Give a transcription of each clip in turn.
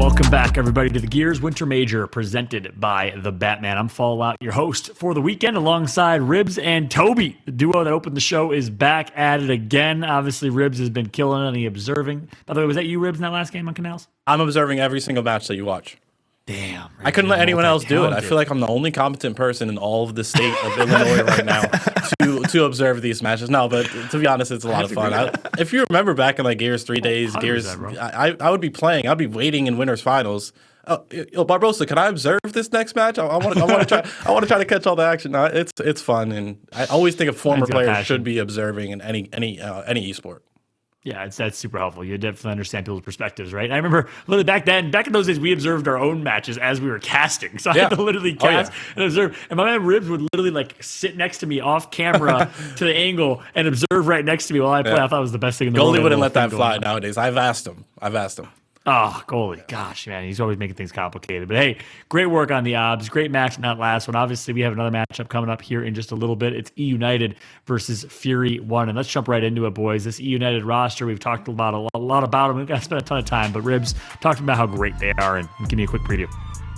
Welcome back, everybody, to the Gears Winter Major presented by the Batman. I'm Fallout, your host for the weekend, alongside Ribs and Toby. The duo that opened the show is back at it again. Obviously, Ribs has been killing it and observing. By the way, was that you, Ribs, in that last game on Canals? I'm observing every single match that you watch. Damn. Ribs, I couldn't let anyone else do it. I feel like I'm the only competent person in all of the state of Illinois right now to observe these matches. No, but to be honest, it's a lot of fun. If you remember back in like Gears 3 days, Gears, I would be playing. I'd be waiting in winners finals. Yo, Barbosa, can I observe this next match? I want to try to catch all the action. No, it's fun, and I always think a former player should be observing in any esport. Yeah, that's super helpful. You definitely understand people's perspectives, right? And I remember literally back in those days, we observed our own matches as we were casting. So I had to literally cast and observe. And my man Ribs would literally like sit next to me off camera to the angle and observe right next to me while I play. I thought it was the best thing in the world. Goalie wouldn't let that fly nowadays. I've asked him. Oh, goalie. Gosh, man, he's always making things complicated. But hey, great work on the obs. Great match in that last one. Obviously, we have another matchup coming up here in just a little bit. It's eUnited versus Fury 1. And let's jump right into it, boys. This eUnited roster, we've talked about a lot about them. We've got to spend a ton of time. But Ribs, talk about how great they are and give me a quick preview.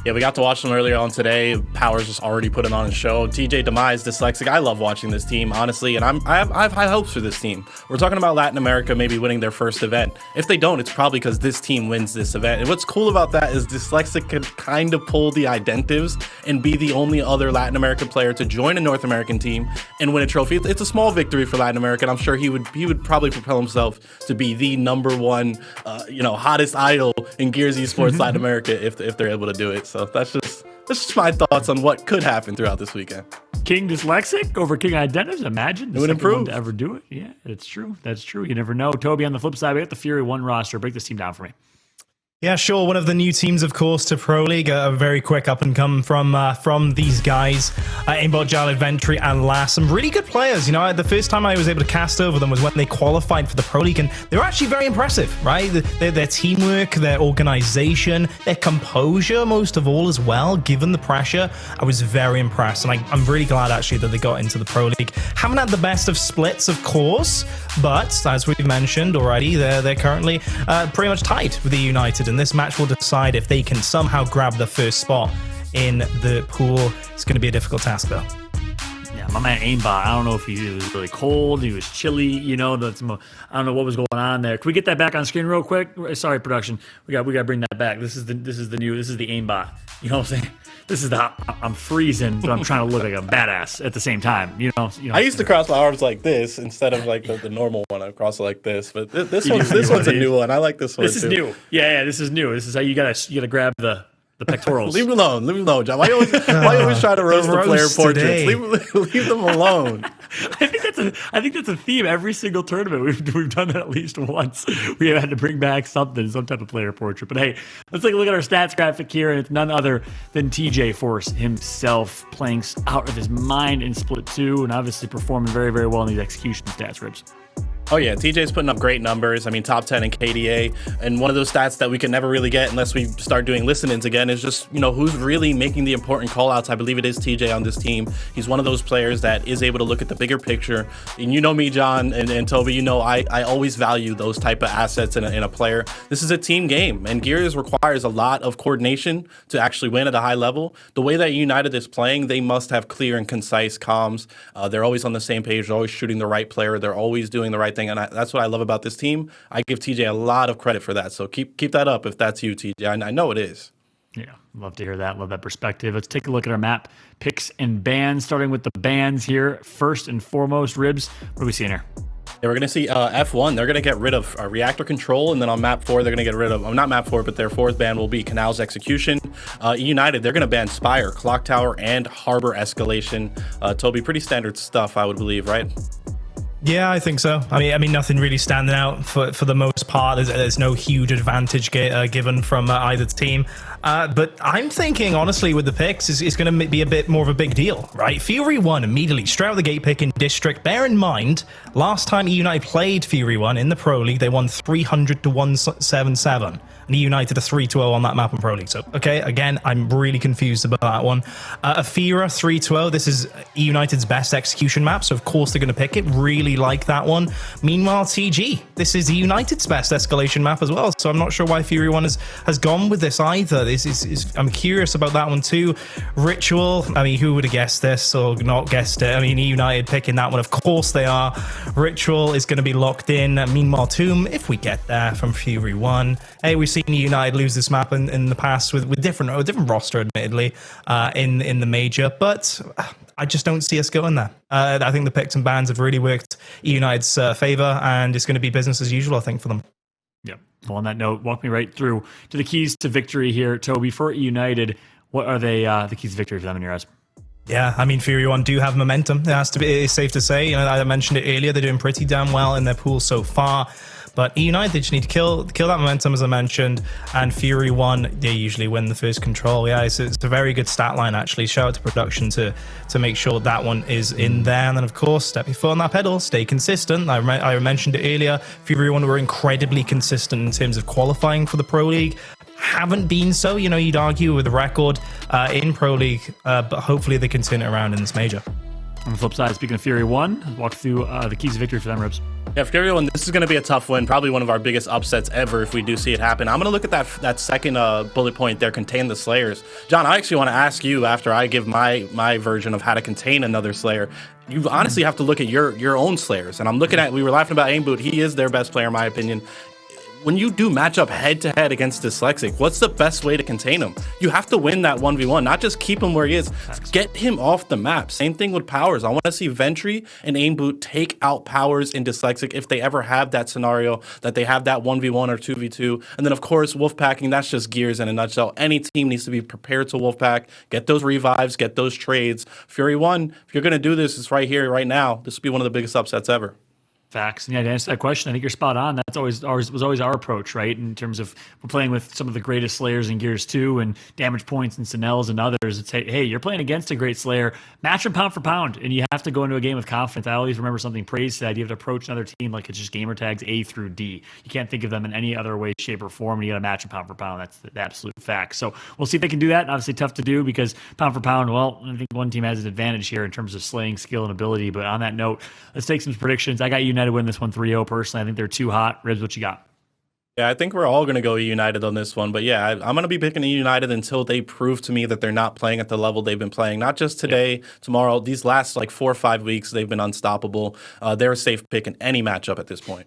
Yeah, we got to watch them earlier on today. Powerz just already put it on a show. TJ Demise, dyslexic. I love watching this team, honestly, and I have high hopes for this team. We're talking about Latin America maybe winning their first event. If they don't, it's probably because this team wins this event. And what's cool about that is dyslexic can kind of pull the identives and be the only other Latin American player to join a North American team and win a trophy. It's a small victory for Latin America, and I'm sure he would probably propel himself to be the number one, hottest idol in Gears Esports Latin America if they're able to do it. So that's just my thoughts on what could happen throughout this weekend. King Dyslexic over King Identities. Imagine the it would improve to ever do it. Yeah, it's true. That's true. You never know. Toby, on the flip side, we got the Fury 1 roster. Break this team down for me. Yeah, sure. One of the new teams, of course, to Pro League. A very quick up and come from these guys. Aimboot, Jaled, Ventry, and Lass. Some really good players. You know, the first time I was able to cast over them was when they qualified for the Pro League, and they were actually very impressive, right? Their teamwork, their organization, their composure, most of all, as well, given the pressure. I was very impressed, and I'm really glad, actually, that they got into the Pro League. Haven't had the best of splits, of course, but as we've mentioned already, they're currently pretty much tied with the United. And this match will decide if they can somehow grab the first spot in the pool. It's going to be a difficult task, though. Yeah, my man Aimbot, I don't know if he was really cold, he was chilly, I don't know what was going on there. Can we get that back on screen real quick? Sorry, production. We got to bring that back. This is the Aimbot. You know what I'm saying? This is I'm freezing, but I'm trying to look like a badass at the same time. I used to cross my arms like this instead of like the normal one. I cross it like this, but this one's a new one. I like this one. This is new. Yeah, this is new. This is how you gotta grab the pectorals. Leave me alone, John. Why you always try to roast the player portraits? Leave them alone. I think that's a theme. Every single tournament we've done that at least once. We have had to bring back some type of player portrait. But hey, let's take a look at our stats graphic here, and it's none other than TJForce himself, playing out of his mind in Split 2, and obviously performing very, very well in these execution stats, Ribs. Oh yeah, TJ's putting up great numbers. I mean, top 10 in KDA. And one of those stats that we can never really get unless we start doing listen-ins again is just, who's really making the important call-outs. I believe it is TJ on this team. He's one of those players that is able to look at the bigger picture. And you know me, John, and Toby, I always value those type of assets in a player. This is a team game, and Gears requires a lot of coordination to actually win at a high level. The way that United is playing, they must have clear and concise comms. They're always on the same page. They're always shooting the right player. They're always doing the right thing, and that's what I love about this team. I give TJ a lot of credit for that, so keep that up if that's you, TJ. I know it is. Yeah, love to hear that. Love that perspective. Let's take a look at our map picks and bans, starting with the bans here. First and foremost, Ribs, what are we seeing here? Yeah, we're going to see F1. They're going to get rid of Reactor control, and then on map 4, they're going to get rid of, not map 4, but their fourth ban will be Canal's Execution. eUnited, they're going to ban Spire, Clocktower, and Harbor Escalation. Toby, pretty standard stuff, I would believe, right? Yeah, I think so. I mean, nothing really standing out for the most part. There's no huge advantage given from either team. But I'm thinking, honestly, with the picks, it's going to be a bit more of a big deal, right? Fury 1 immediately, straight out of the gate pick in District. Bear in mind, last time eUnited played Fury 1 in the Pro League, they won 300 to 177. and eUnited are 3-0 on that map in Pro League. So, okay, again, I'm really confused about that one. Ephyra 3-0. This is eUnited's best execution map, so of course they're going to pick it. Really like that one. Meanwhile, TG, this is eUnited's best escalation map as well, so I'm not sure why Fury 1 has gone with this either. I'm curious about that one too. Ritual, I mean, who would have guessed this or not guessed it? I mean, eUnited picking that one, of course they are. Ritual is going to be locked in. Meanwhile, Tomb, if we get there from Fury 1. Hey, we've seen eUnited lose this map in the past with a different roster, admittedly, in the major, but I just don't see us going there. I think the picks and bans have really worked eUnited's favor, and it's going to be business as usual, I think, for them. Yep. Well, on that note, walk me right through to the keys to victory here, Toby. For eUnited, what are they the keys to victory for them in your eyes? Yeah, I mean, Fury 1 do have momentum. It has to be, it's safe to say. You know, I mentioned it earlier. They're doing pretty damn well in their pool so far. But eUnited, they just need to kill that momentum, as I mentioned. And Fury 1, they usually win the first control. Yeah, it's a very good stat line, actually. Shout out to production to make sure that one is in there. And then, of course, step your foot on that pedal. Stay consistent. I mentioned it earlier. Fury 1 were incredibly consistent in terms of qualifying for the Pro League. Haven't been so, you know, you'd argue, with the record in Pro League. But hopefully they can turn it around in this major. On the flip side, speaking of Fury 1, walk through the keys to victory for them, Ribs. Yeah, Fury 1, this is going to be a tough win, probably one of our biggest upsets ever if we do see it happen. I'm going to look at that second bullet point there, contain the Slayers. John, I actually want to ask you, after I give my version of how to contain another Slayer, you honestly have to look at your own Slayers. And I'm looking at, we were laughing about Aimboot, he is their best player in my opinion. When you do match up head-to-head against Dyslexic, what's the best way to contain him? You have to win that 1v1, not just keep him where he is. Get him off the map. Same thing with Powerz. I want to see Ventry and Aimboot take out Powerz and Dyslexic if they ever have that scenario, that they have that 1v1 or 2v2. And then, of course, Wolfpacking, that's just Gears in a nutshell. Any team needs to be prepared to Wolfpack, get those revives, get those trades. Fury 1, if you're going to do this, it's right here, right now. This will be one of the biggest upsets ever. Facts. And yeah, to answer that question, I think you're spot on. That's was always our approach, right? In terms of we're playing with some of the greatest Slayers in Gears 2 and damage points and Sinels and others. It's hey, you're playing against a great Slayer, match him pound for pound, and you have to go into a game with confidence. I always remember something Praise said: you have to approach another team like it's just gamer tags A through D. You can't think of them in any other way, shape, or form. And you got to match them pound for pound. That's the absolute fact. So we'll see if they can do that. Obviously, tough to do because pound for pound. Well, I think one team has an advantage here in terms of slaying skill and ability. But on that note, let's take some predictions. I got United win this one 3-0. Personally, I think they're too hot. Ribs, what you got? Yeah, I think we're all going to go eUnited on this one. But yeah, I'm going to be picking eUnited until they prove to me that they're not playing at the level they've been playing. Not just today, tomorrow. These last like 4 or 5 weeks, they've been unstoppable. They're a safe pick in any matchup at this point.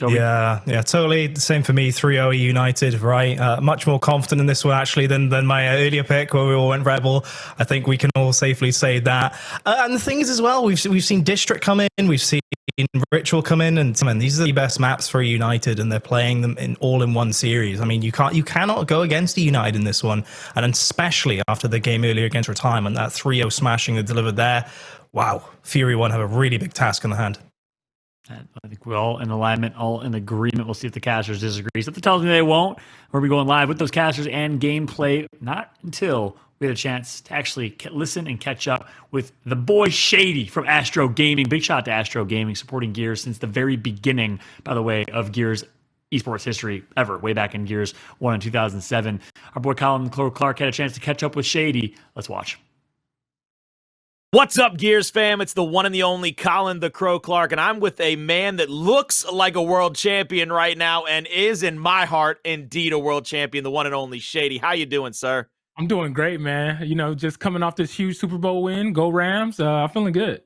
Yeah, totally. Same for me. 3-0 eUnited, right? Much more confident in this one actually than my earlier pick where we all went Rebel. I think we can all safely say that. And the thing is as well, we've seen District come in, we've seen Ritual come in, and these are the best maps for eUnited, and they're playing them in all in one series. I mean, you cannot go against eUnited in this one, and especially after the game earlier against Retirement, that 3-0 smashing they delivered there. Wow, Fury 1 have a really big task in the hand. I think we're all in alignment, all in agreement. We'll see if the casters disagree. Something tells me they won't. We'll be going live with those casters and gameplay not until we had a chance to actually listen and catch up with the boy Shady from Astro Gaming. Big shout out to Astro Gaming, supporting Gears since the very beginning, by the way, of Gears esports history ever, way back in Gears 1 in 2007. Our boy Colin Clark had a chance to catch up with Shady. Let's watch. What's up, Gears fam? It's the one and the only Colin the Crow Clark, and I'm with a man that looks like a world champion right now and is, in my heart, indeed a world champion, the one and only Shady. How you doing, sir? I'm doing great, man. You know, just coming off this huge Super Bowl win. Go Rams. I'm feeling good.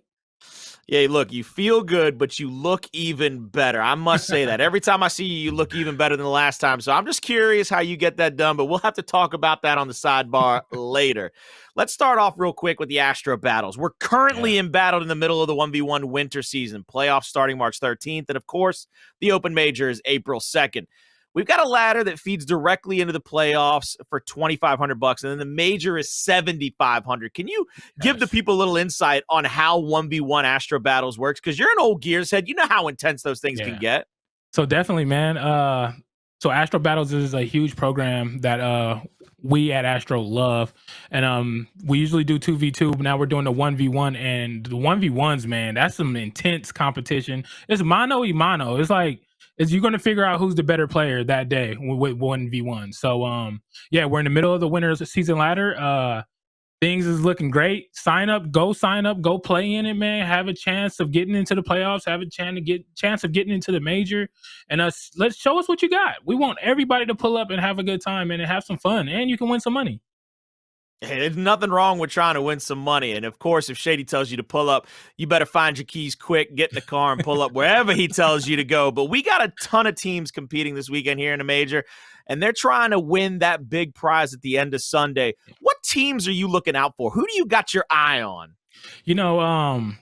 Yeah, look, you feel good, but you look even better. I must say that. Every time I see you, you look even better than the last time. So I'm just curious how you get that done, but we'll have to talk about that on the sidebar later. Let's start off real quick with the Astro battles. We're currently embattled in the middle of the 1v1 winter season. Playoffs starting March 13th, and of course, the Open Major is April 2nd. We've got a ladder that feeds directly into the playoffs for $2,500, and then the major is $7,500. Can you give the people a little insight on how 1v1 Astro Battles works? Because you're an old Gears head. You know how intense those things can get. So definitely, man. So Astro Battles is a huge program that we at Astro love. And we usually do 2v2, but now we're doing the 1v1. And the 1v1s, man, that's some intense competition. It's mano y mano. It's like is you're going to figure out who's the better player that day with 1v1. So yeah, we're in the middle of the winners season ladder. Things is looking great. Sign up, go play in it, man. Have a chance of getting into the playoffs, have a chance of getting into the major, and let's show us what you got. We want everybody to pull up and have a good time and have some fun, and you can win some money. Hey, there's nothing wrong with trying to win some money. And of course, if Shady tells you to pull up, you better find your keys quick, get in the car and pull up wherever he tells you to go. But we got a ton of teams competing this weekend here in the major, and they're trying to win that big prize at the end of Sunday. What teams are you looking out for? Who do you got your eye on? I'm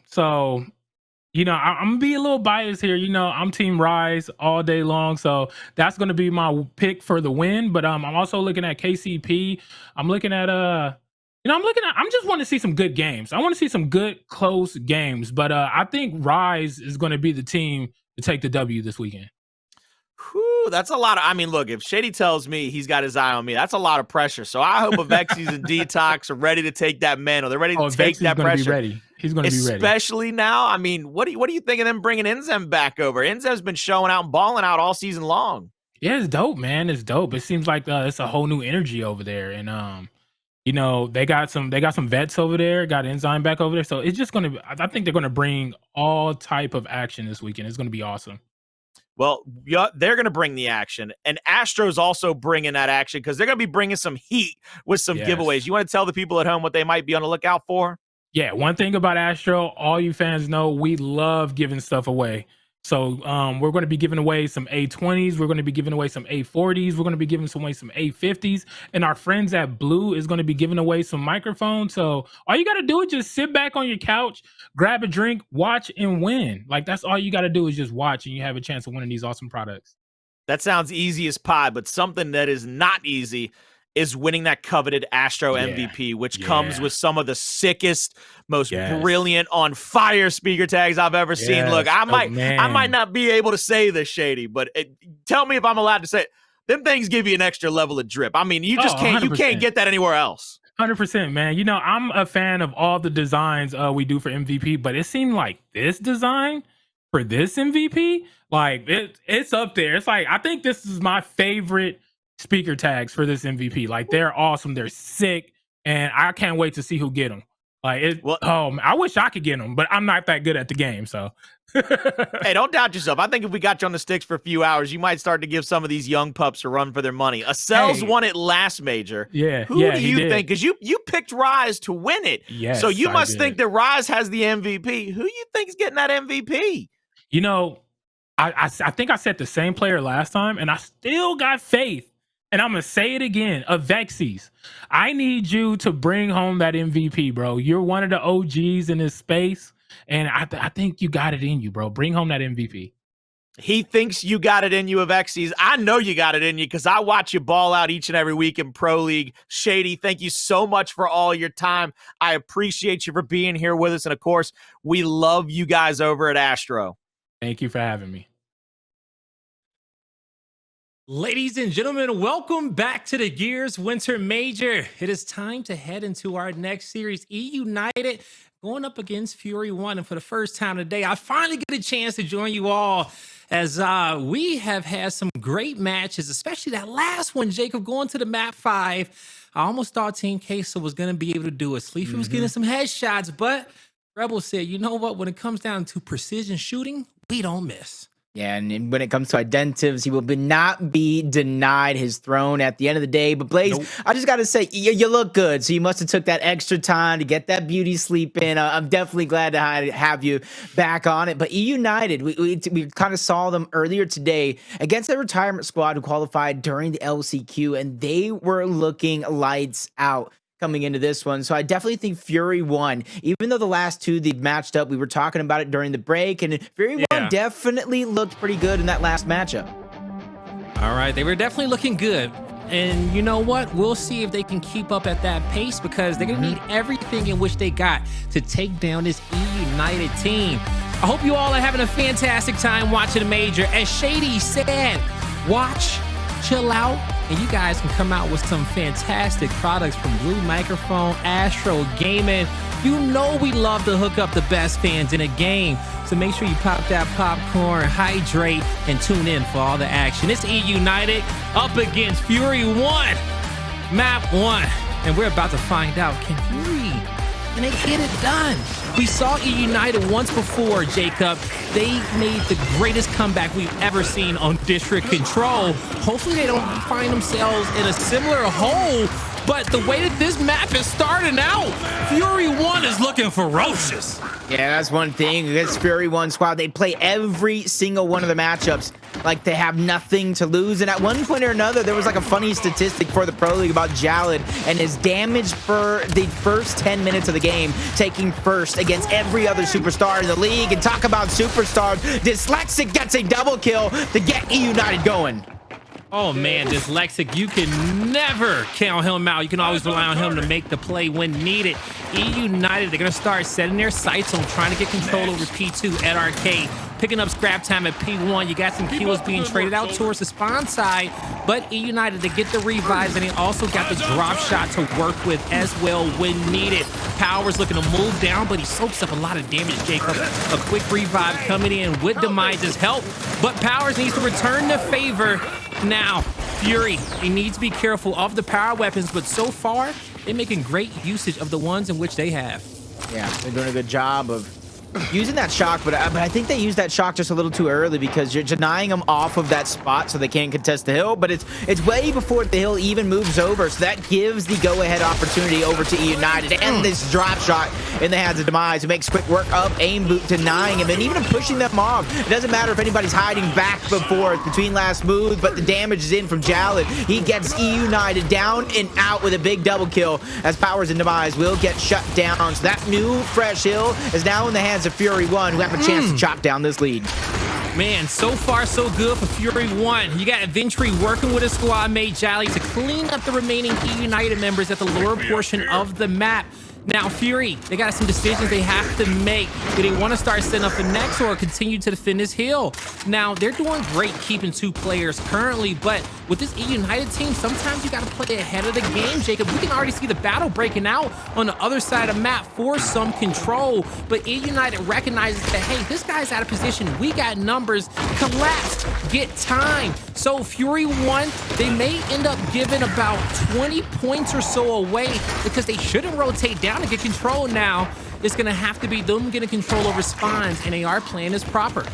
gonna be a little biased here. I'm Team Rise all day long, so that's gonna be my pick for the win. But I'm also looking at KCP. I'm looking at I'm just want to see some good games. I want to see some good close games. But I think Rise is gonna be the team to take the W this weekend. Whew, that's a lot of, look, if Shady tells me he's got his eye on me, that's a lot of pressure. So I hope Avexi's and Detox are ready to take that mantle. They're ready to take that pressure. Be ready. He's going to be ready. Especially now. What do you think of them bringing Enzem back over? Enzem's been showing out and balling out all season long. Yeah, it's dope, man. It's dope. It seems like it's a whole new energy over there. And they got some vets over there, got Enzyme back over there. So it's just I think they're gonna bring all type of action this weekend. It's gonna be awesome. Well, yeah, they're going to bring the action, and Astro's also bringing that action because they're going to be bringing some heat with some giveaways. You want to tell the people at home what they might be on the lookout for? Yeah, one thing about Astro, all you fans know, we love giving stuff away. So we're going to be giving away some A20s. We're going to be giving away some A40s. We're going to be giving away some A50s. And our friends at Blue is going to be giving away some microphones. So all you got to do is just sit back on your couch, grab a drink, watch, and win. Like, that's all you got to do is just watch, and you have a chance of winning these awesome products. That sounds easy as pie, but something that is not easy is winning that coveted Astro MVP, which comes with some of the sickest, most brilliant, on fire speaker tags I've ever seen. Look, I might not be able to say this, Shady, but tell me if I'm allowed to say it. Them things give you an extra level of drip. You just can't. 100%. You can't get that anywhere else. 100%, man. I'm a fan of all the designs we do for MVP, but it seemed like this design for this MVP, like it's up there. It's like, I think this is my favorite speaker tags for this MVP. Like, they're awesome, they're sick, and I can't wait to see who get them. Like, I wish I could get them, but I'm not that good at the game. So hey, don't doubt yourself. I think if we got you on the sticks for a few hours, you might start to give some of these young pups a run for their money. Accel's won it last major. Who do you think? Because you picked Rise to win it. Yes, so you must think that Rise has the MVP. Who you think is getting that MVP? I think I said the same player last time, and I still got faith. And I'm going to say it again, Avexi's. I need you to bring home that MVP, bro. You're one of the OGs in this space, and I think you got it in you, bro. Bring home that MVP. He thinks you got it in you, Avexi's. I know you got it in you because I watch you ball out each and every week in Pro League. Shady, thank you so much for all your time. I appreciate you for being here with us. And, of course, we love you guys over at Astro. Thank you for having me. Ladies and gentlemen, welcome back to the Gears Winter Major. It is time to head into our next series, eUnited, going up against Fury 1. And for the first time today, I finally get a chance to join you all as we have had some great matches, especially that last one, Jacob, going to the map 5. I almost thought Team Queso was going to be able to do it. Sleepy was getting some headshots, but Rebel said, you know what? When it comes down to precision shooting, we don't miss. Yeah, and when it comes to identities, he will not be denied his throne at the end of the day. But Blaze, I just got to say, you look good. So you must have took that extra time to get that beauty sleep in. I'm definitely glad to have you back on it. But eUnited, we kind of saw them earlier today against the retirement squad who qualified during the LCQ, and they were looking lights out coming into this one. So I definitely think Fury won. Even though the last two they matched up, we were talking about it during the break, and Fury won definitely looked pretty good in that last matchup. All right, they were definitely looking good. And you know what? We'll see if they can keep up at that pace because they're going to need everything in which they got to take down this eUnited team. I hope you all are having a fantastic time watching the Major. As Shady said, watch, chill out, and you guys can come out with some fantastic products from Blue Microphone, Astro Gaming. You know we love to hook up the best fans in a game. So make sure you pop that popcorn, hydrate, and tune in for all the action. It's eUnited up against Fury 1, map 1. And we're about to find out, can they get it done? We saw eUnited once before, Jacob. They made the greatest comeback we've ever seen on District Control. Hopefully they don't find themselves in a similar hole. But the way that this map is starting out, Fury 1 is looking ferocious. Yeah, that's one thing. Against Fury 1 squad, they play every single one of the matchups like they have nothing to lose. And at one point or another, there was like a funny statistic for the Pro League about Jaled and his damage for the first 10 minutes of the game, taking first against every other superstar in the league. And talk about superstars, Dyslexic gets a double kill to get eUnited going. Oh man, Dyslexic, you can never count him out. You can always rely on him to make the play when needed. eUnited, they're gonna start setting their sights on trying to get control over P2 at Arcade. Picking up scrap time at P1. You got some kills being traded out towards the spawn side, but eUnited, they get the revives, and they also got the drop shot to work with as well when needed. Powerz looking to move down, but he soaks up a lot of damage, Jacob. A quick revive coming in with Demise's help, but Powerz needs to return the favor. Now, Fury, he needs to be careful of the power weapons, but so far, they're making great usage of the ones in which they have. Yeah, they're doing a good job of using that shock, but I think they used that shock just a little too early because you're denying them off of that spot so they can't contest the hill, but it's way before the hill even moves over, so that gives the go-ahead opportunity over to eUnited, and this drop shot in the hands of Demise, who makes quick work of Aimboot, denying him, and even pushing them off. It doesn't matter if anybody's hiding back and forth between last moves, but the damage is in from Jaled. He gets eUnited down and out with a big double kill, as Powerz and Demise will get shut down, so that new fresh hill is now in the hands of Fury 1, who have a chance to chop down this lead. Man, so far so good for Fury 1. You got Ventry working with his squad mate Jaled to clean up the remaining eUnited members at the lower portion of the map. Now, Fury, they got some decisions they have to make. Do they want to start setting up for next or continue to defend this hill? Now, they're doing great keeping 2 players currently, but with this eUnited team, sometimes you got to play ahead of the game, Jacob. We can already see the battle breaking out on the other side of the map for some control, but eUnited recognizes that, hey, this guy's out of position. We got numbers. Collapse. Get time. So Fury 1, they may end up giving about 20 points or so away because they shouldn't rotate down to get control now. It's going to have to be them getting control over spawns, and they are playing as proper.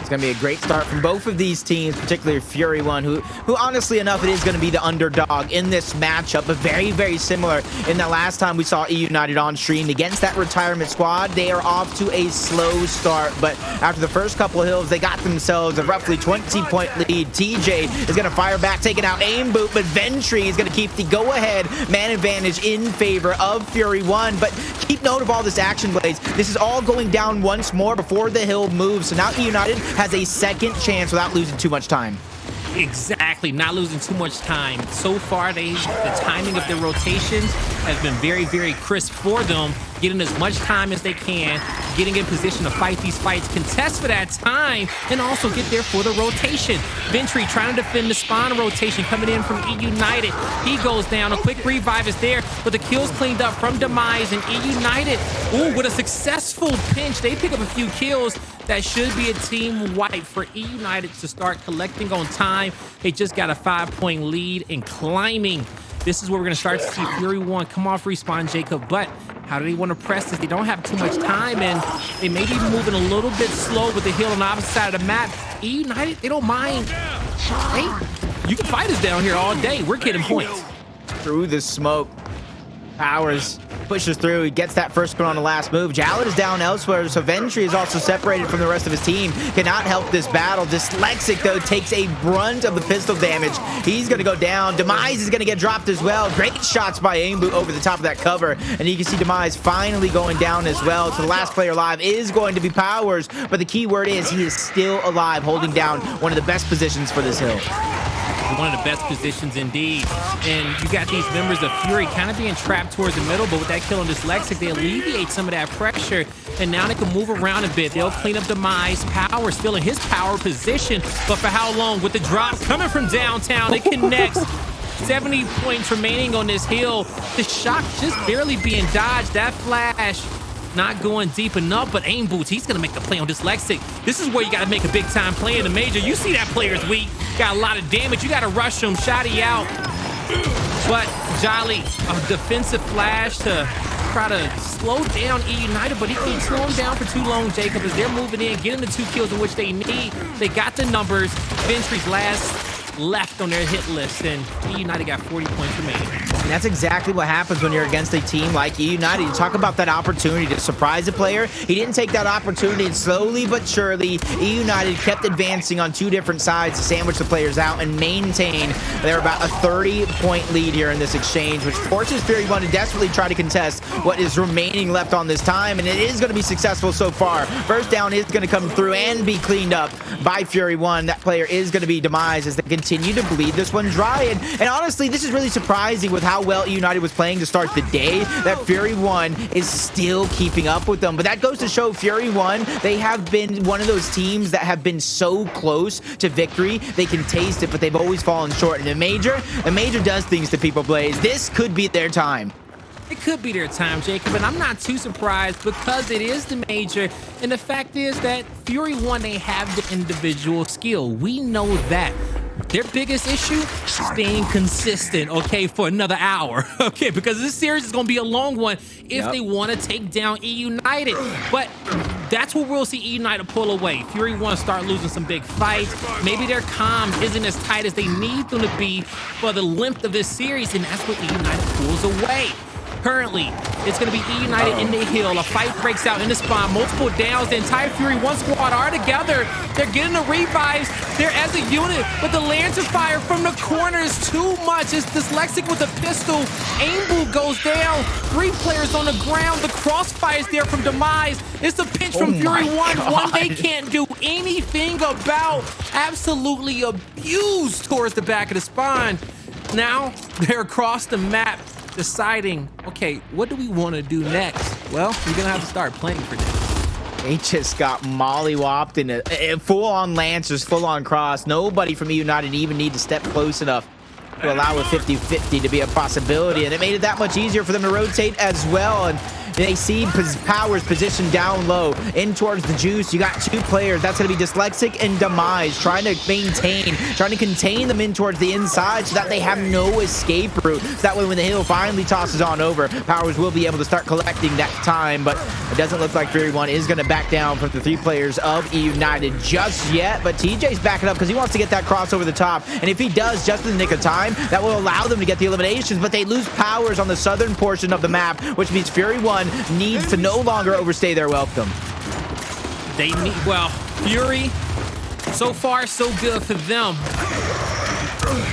It's going to be a great start from both of these teams, particularly Fury 1, who honestly enough, it is going to be the underdog in this matchup, but very, very similar in that last time we saw eUnited on stream against that retirement squad. They are off to a slow start, but after the first couple of hills, they got themselves a roughly 20-point lead. TJ is going to fire back, taking out Aimboot, but Ventry is going to keep the go-ahead man advantage in favor of Fury 1, but keep note of all this action, Blaze. This is all going down once more before the hill moves, so now eUnited has a second chance without losing too much time. Exactly, not losing too much time. So far, the timing of their rotations has been very, very crisp for them, getting as much time as they can, getting in position to fight these fights, contest for that time, and also get there for the rotation. Ventry trying to defend the spawn rotation coming in from eUnited. He goes down, a quick revive is there, but the kills cleaned up from Demise, and eUnited, ooh, with a successful pinch, they pick up a few kills. That should be a team wipe for eUnited to start collecting on time. They just got a 5-point lead and climbing. This is where we're going to start to see Fury 1 come off respawn, Jacob. But how do they want to press this? They don't have too much time, and they may be moving a little bit slow with the hill on the opposite side of the map. eUnited, they don't mind. Hey, you can fight us down here all day. We're getting points. Through the smoke, Powerz pushes through. He gets that first one on the last move. Jaled is down elsewhere, so Ventry is also separated from the rest of his team. Cannot help this battle. Dyslexic, though, takes a brunt of the pistol damage. He's going to go down. Demise is going to get dropped as well. Great shots by Aimboot over the top of that cover. And you can see Demise finally going down as well. So the last player alive is going to be Powerz. But the key word is he is still alive, holding down one of the best positions for this hill. one of the best positions indeed. And you got these members of Fury kind of being trapped towards the middle, but with that kill on Dyslexic, they alleviate some of that pressure, and now they can move around a bit. They'll clean up Demise. Powerz still in his power position, but for how long? With the drop coming from downtown, it connects. 70 points remaining on this hill. The shot just barely being dodged. That flash not going deep enough, but Aimboot, he's gonna make the play on Dyslexic. This is where you gotta make a big time play in the major. You see that player's weak, got a lot of damage. You gotta rush him, Shady out. But Jaled, a defensive flash to try to slow down eUnited, but he can't slow him down for too long, Jacob, as they're moving in, getting the 2 kills in which they need. They got the numbers. Ventry's last left on their hit list, and eUnited got 40 points remaining. And that's exactly what happens when you're against a team like eUnited. You talk about that opportunity to surprise a player. He didn't take that opportunity, and slowly but surely, eUnited kept advancing on 2 different sides to sandwich the players out and maintain they're about a 30-point lead here in this exchange, which forces Fury 1 to desperately try to contest what is remaining left on this time, and it is going to be successful so far. First down is going to come through and be cleaned up by Fury 1. That player is going to be Demise as they continue to bleed this one dry, and honestly, this is really surprising with how well eUnited was playing to start the day, that Fury 1 is still keeping up with them. But that goes to show Fury 1, they have been one of those teams that have been so close to victory. They can taste it, but they've always fallen short. And the major does things to people, Blaze. This could be their time. It could be their time, Jacob, and I'm not too surprised because it is the major. And the fact is that Fury 1, they have the individual skill. We know that. Their biggest issue, staying consistent, okay, for another hour, okay, because this series is going to be a long one if they want to take down eUnited. But that's where we'll see eUnited pull away. Fury 1 start losing some big fights. Maybe their comms isn't as tight as they need them to be for the length of this series, and that's where eUnited pulls away. Currently, it's going to be eUnited in the hill. A fight breaks out in the spawn. Multiple downs. The entire Fury 1 squad are together. They're getting the revives. They're as a unit, but the lantern fire from the corner is too much. It's Dyslexic with a pistol. Aimboot goes down. 3 players on the ground. The crossfire is there from Demise. It's a pinch from Fury 1. One they can't do anything about. Absolutely abused towards the back of the spawn. Now, they're across the map, deciding, okay, what do we want to do next? Well, we're gonna have to start playing for this. They just got mollywopped in a full-on Lancers, full-on cross. Nobody from eUnited even need to step close enough to allow a 50-50 to be a possibility, and it made it that much easier for them to rotate as well. And they see Powerz positioned down low in towards the juice. You got 2 players. That's going to be Dyslexic and Demise trying to trying to contain them in towards the inside so that they have no escape route. So that way when the hill finally tosses on over, Powerz will be able to start collecting that time. But it doesn't look like Fury 1 is going to back down from the 3 players of eUnited just yet. But TJ's backing up because he wants to get that cross over the top. And if he does just in the nick of time, that will allow them to get the eliminations. But they lose Powerz on the southern portion of the map, which means Fury 1 needs to no longer overstay their welcome. They need, well, Fury, so far so good for them.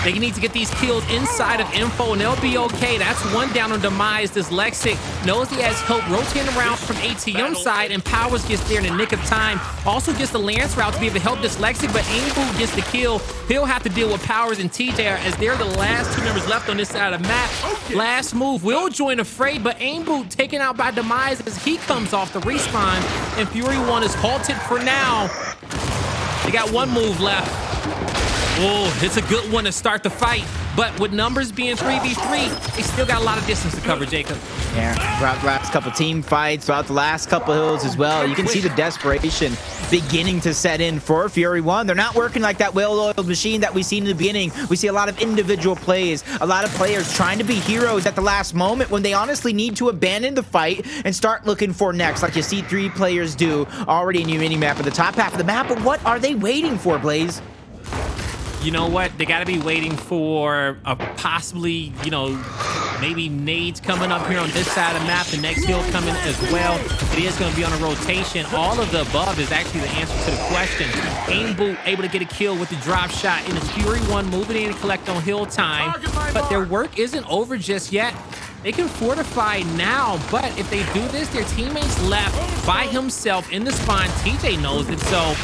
They need to get these kills inside of info and they'll be okay. That's 1 down on Demise. Dyslexic knows he has help rotating around from ATM side, and Powerz gets there in the nick of time. Also gets the Lance route to be able to help Dyslexic, but Aimboot gets the kill. He'll have to deal with Powerz and TJ as they're the last 2 members left on this side of the map. Last move will join the fray, but Aimboot taken out by Demise as he comes off the respawn, and Fury 1 is halted for now. They got 1 move left. Oh, it's a good one to start the fight. But with numbers being 3v3, they still got a lot of distance to cover, Jacob. Yeah, throughout the last couple team fights, throughout the last couple hills as well, you can see the desperation beginning to set in for Fury 1. They're not working like that well-oiled machine that we seen in the beginning. We see a lot of individual plays, a lot of players trying to be heroes at the last moment when they honestly need to abandon the fight and start looking for next, like you see 3 players do already in your mini-map at the top half of the map. But what are they waiting for, Blaze? You know what? They got to be waiting for a possibly, you know, maybe nades coming up here on this side of the map. The next hill coming as well. It is going to be on a rotation. All of the above is actually the answer to the question. Aimboot able to get a kill with the drop shot, and it's Fury 1 moving in and collect on hill time. But their work isn't over just yet. They can fortify now, but if they do this, their teammates left by himself in the spawn. TJ knows it, so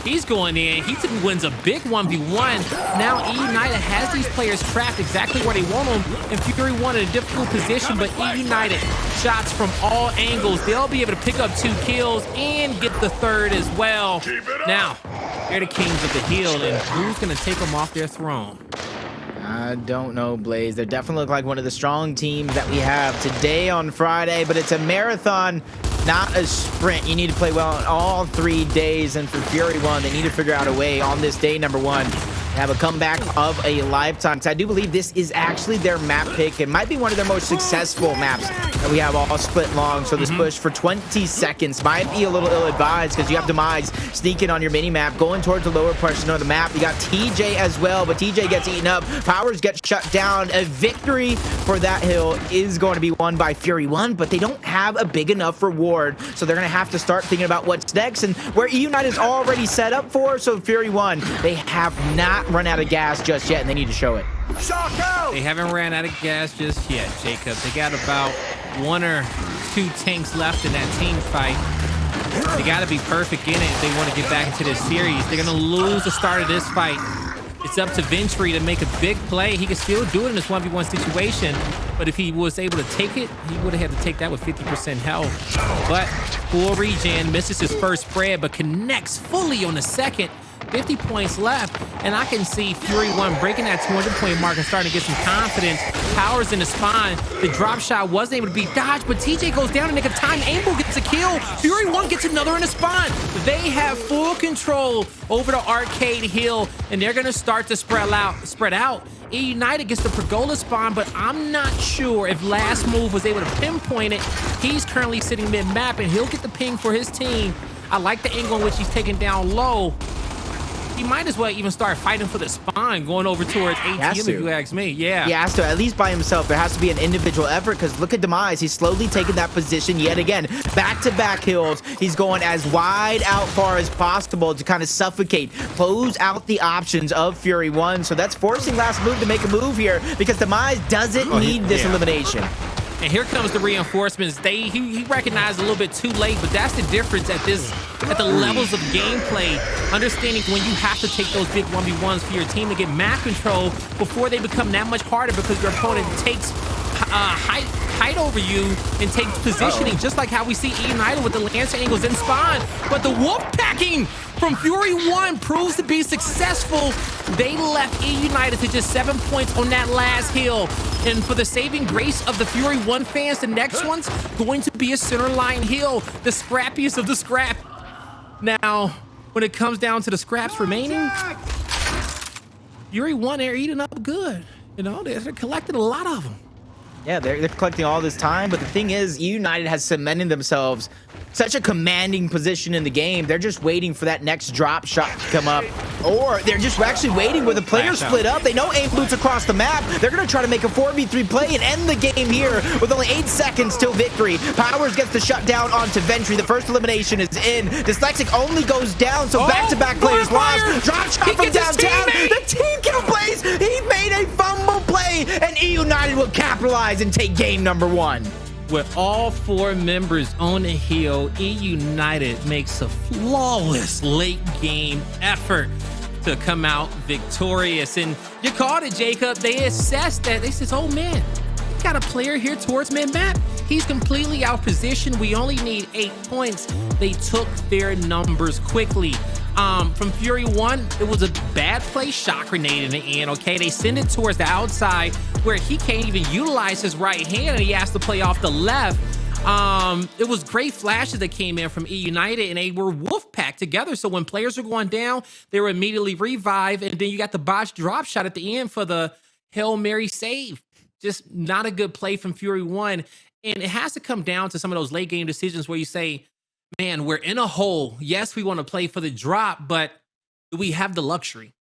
He's going in. He wins a big 1v1. Now eUnited has these players trapped exactly where they want them, and Fury 1 in a difficult position, but eUnited shots from all angles. They'll be able to pick up 2 kills and get the 3rd as well. Now, they're the kings of the hill, and who's going to take them off their throne? I don't know, Blaze. They definitely look like one of the strong teams that we have today on Friday, but it's a marathon, not a sprint. You need to play well on all 3 days, and for Fury 1, they need to figure out a way on this day number 1 to have a comeback of a lifetime. So I do believe this is actually their map pick. It might be one of their most successful maps that we have all split long. So this push for 20 seconds might be a little ill-advised because you have Demise sneaking on your mini-map, going towards the lower portion of the map. You got TJ as well, but TJ gets eaten up. Powerz gets shut down. A victory for that hill is going to be won by Fury 1, but they don't have a big enough reward. So they're going to have to start thinking about what's next and where eUnited is already set up for. So Fury 1, they have not run out of gas just yet, and they need to show it. They haven't ran out of gas just yet, Jacob. They got about 1 or 2 tanks left in that team fight. They got to be perfect in it if they want to get back into this series. They're going to lose the start of this fight. It's up to Ventry to make a big play. He can still do it in this 1v1 situation, but if he was able to take it, he would have had to take that with 50% health. But full regen, misses his first spread, but connects fully on the second. 50 points left, and I can see Fury 1 breaking that 200-point mark and starting to get some confidence. Powerz in the spine. The drop shot wasn't able to be dodged, but TJ goes down in the nick of time. Aimboot gets a kill. Fury 1 gets another in the spine. They have full control over the arcade hill, and they're going to start to spread out. eUnited gets the Pergola spawn, but I'm not sure if Last Move was able to pinpoint it. He's currently sitting mid-map, and he'll get the ping for his team. I like the angle in which he's taken down low. He might as well even start fighting for the spawn, going over towards ATM if you ask me. Yeah. He has to, at least by himself. There has to be an individual effort because look at Demise. He's slowly taking that position yet again. Back-to-back hills. He's going as wide out far as possible to kind of suffocate, close out the options of Fury 1. So that's forcing Last Move to make a move here because Demise doesn't need this elimination. And here comes the reinforcements. He recognized a little bit too late, but that's the difference at the levels of gameplay. Understanding when you have to take those big 1v1s for your team to get map control before they become that much harder because your opponent takes height over you and takes positioning, just like how we see eUnited with the Lancer angles and spawn. But the wolf packing from Fury 1 proves to be successful. They left eUnited to just 7 points on that last hill. And for the saving grace of the Fury 1 fans, the next one's going to be a center line hill, the scrappiest of the scrap. Now, when it comes down to the scraps remaining, Fury 1, they're eating up good. You know, they're collecting a lot of them. Yeah, they're collecting all this time, but the thing is, eUnited has cemented themselves such a commanding position in the game. They're just waiting for that next drop shot to come up, or they're just actually waiting where the players split up. They know Aimboot's across the map. They're going to try to make a 4v3 play and end the game here with only 8 seconds till victory. Powerz gets the shutdown onto Ventry. The first elimination is in. Dyslexic only goes down, so back-to-back players lost. Drop shot from downtown. The team kill Blaze. He made a fumble play, and eUnited will capitalize and take game number 1. With all 4 members on the hill, eUnited makes a flawless late game effort to come out victorious. And you called it, Jacob. They assessed that. They said, oh man, we got a player here towards mid-map. He's completely out position. We only need 8 points. They took their numbers quickly. From Fury 1, it was a bad play, shot grenade in the end, okay? They send it towards the outside where he can't even utilize his right hand and he has to play off the left. It was great flashes that came in from eUnited and they were wolf packed together. So when players are going down, they were immediately revived, and then you got the botched drop shot at the end for the Hail Mary save. Just not a good play from Fury 1. And it has to come down to some of those late game decisions where you say, man, we're in a hole. Yes, we want to play for the drop, but do we have the luxury?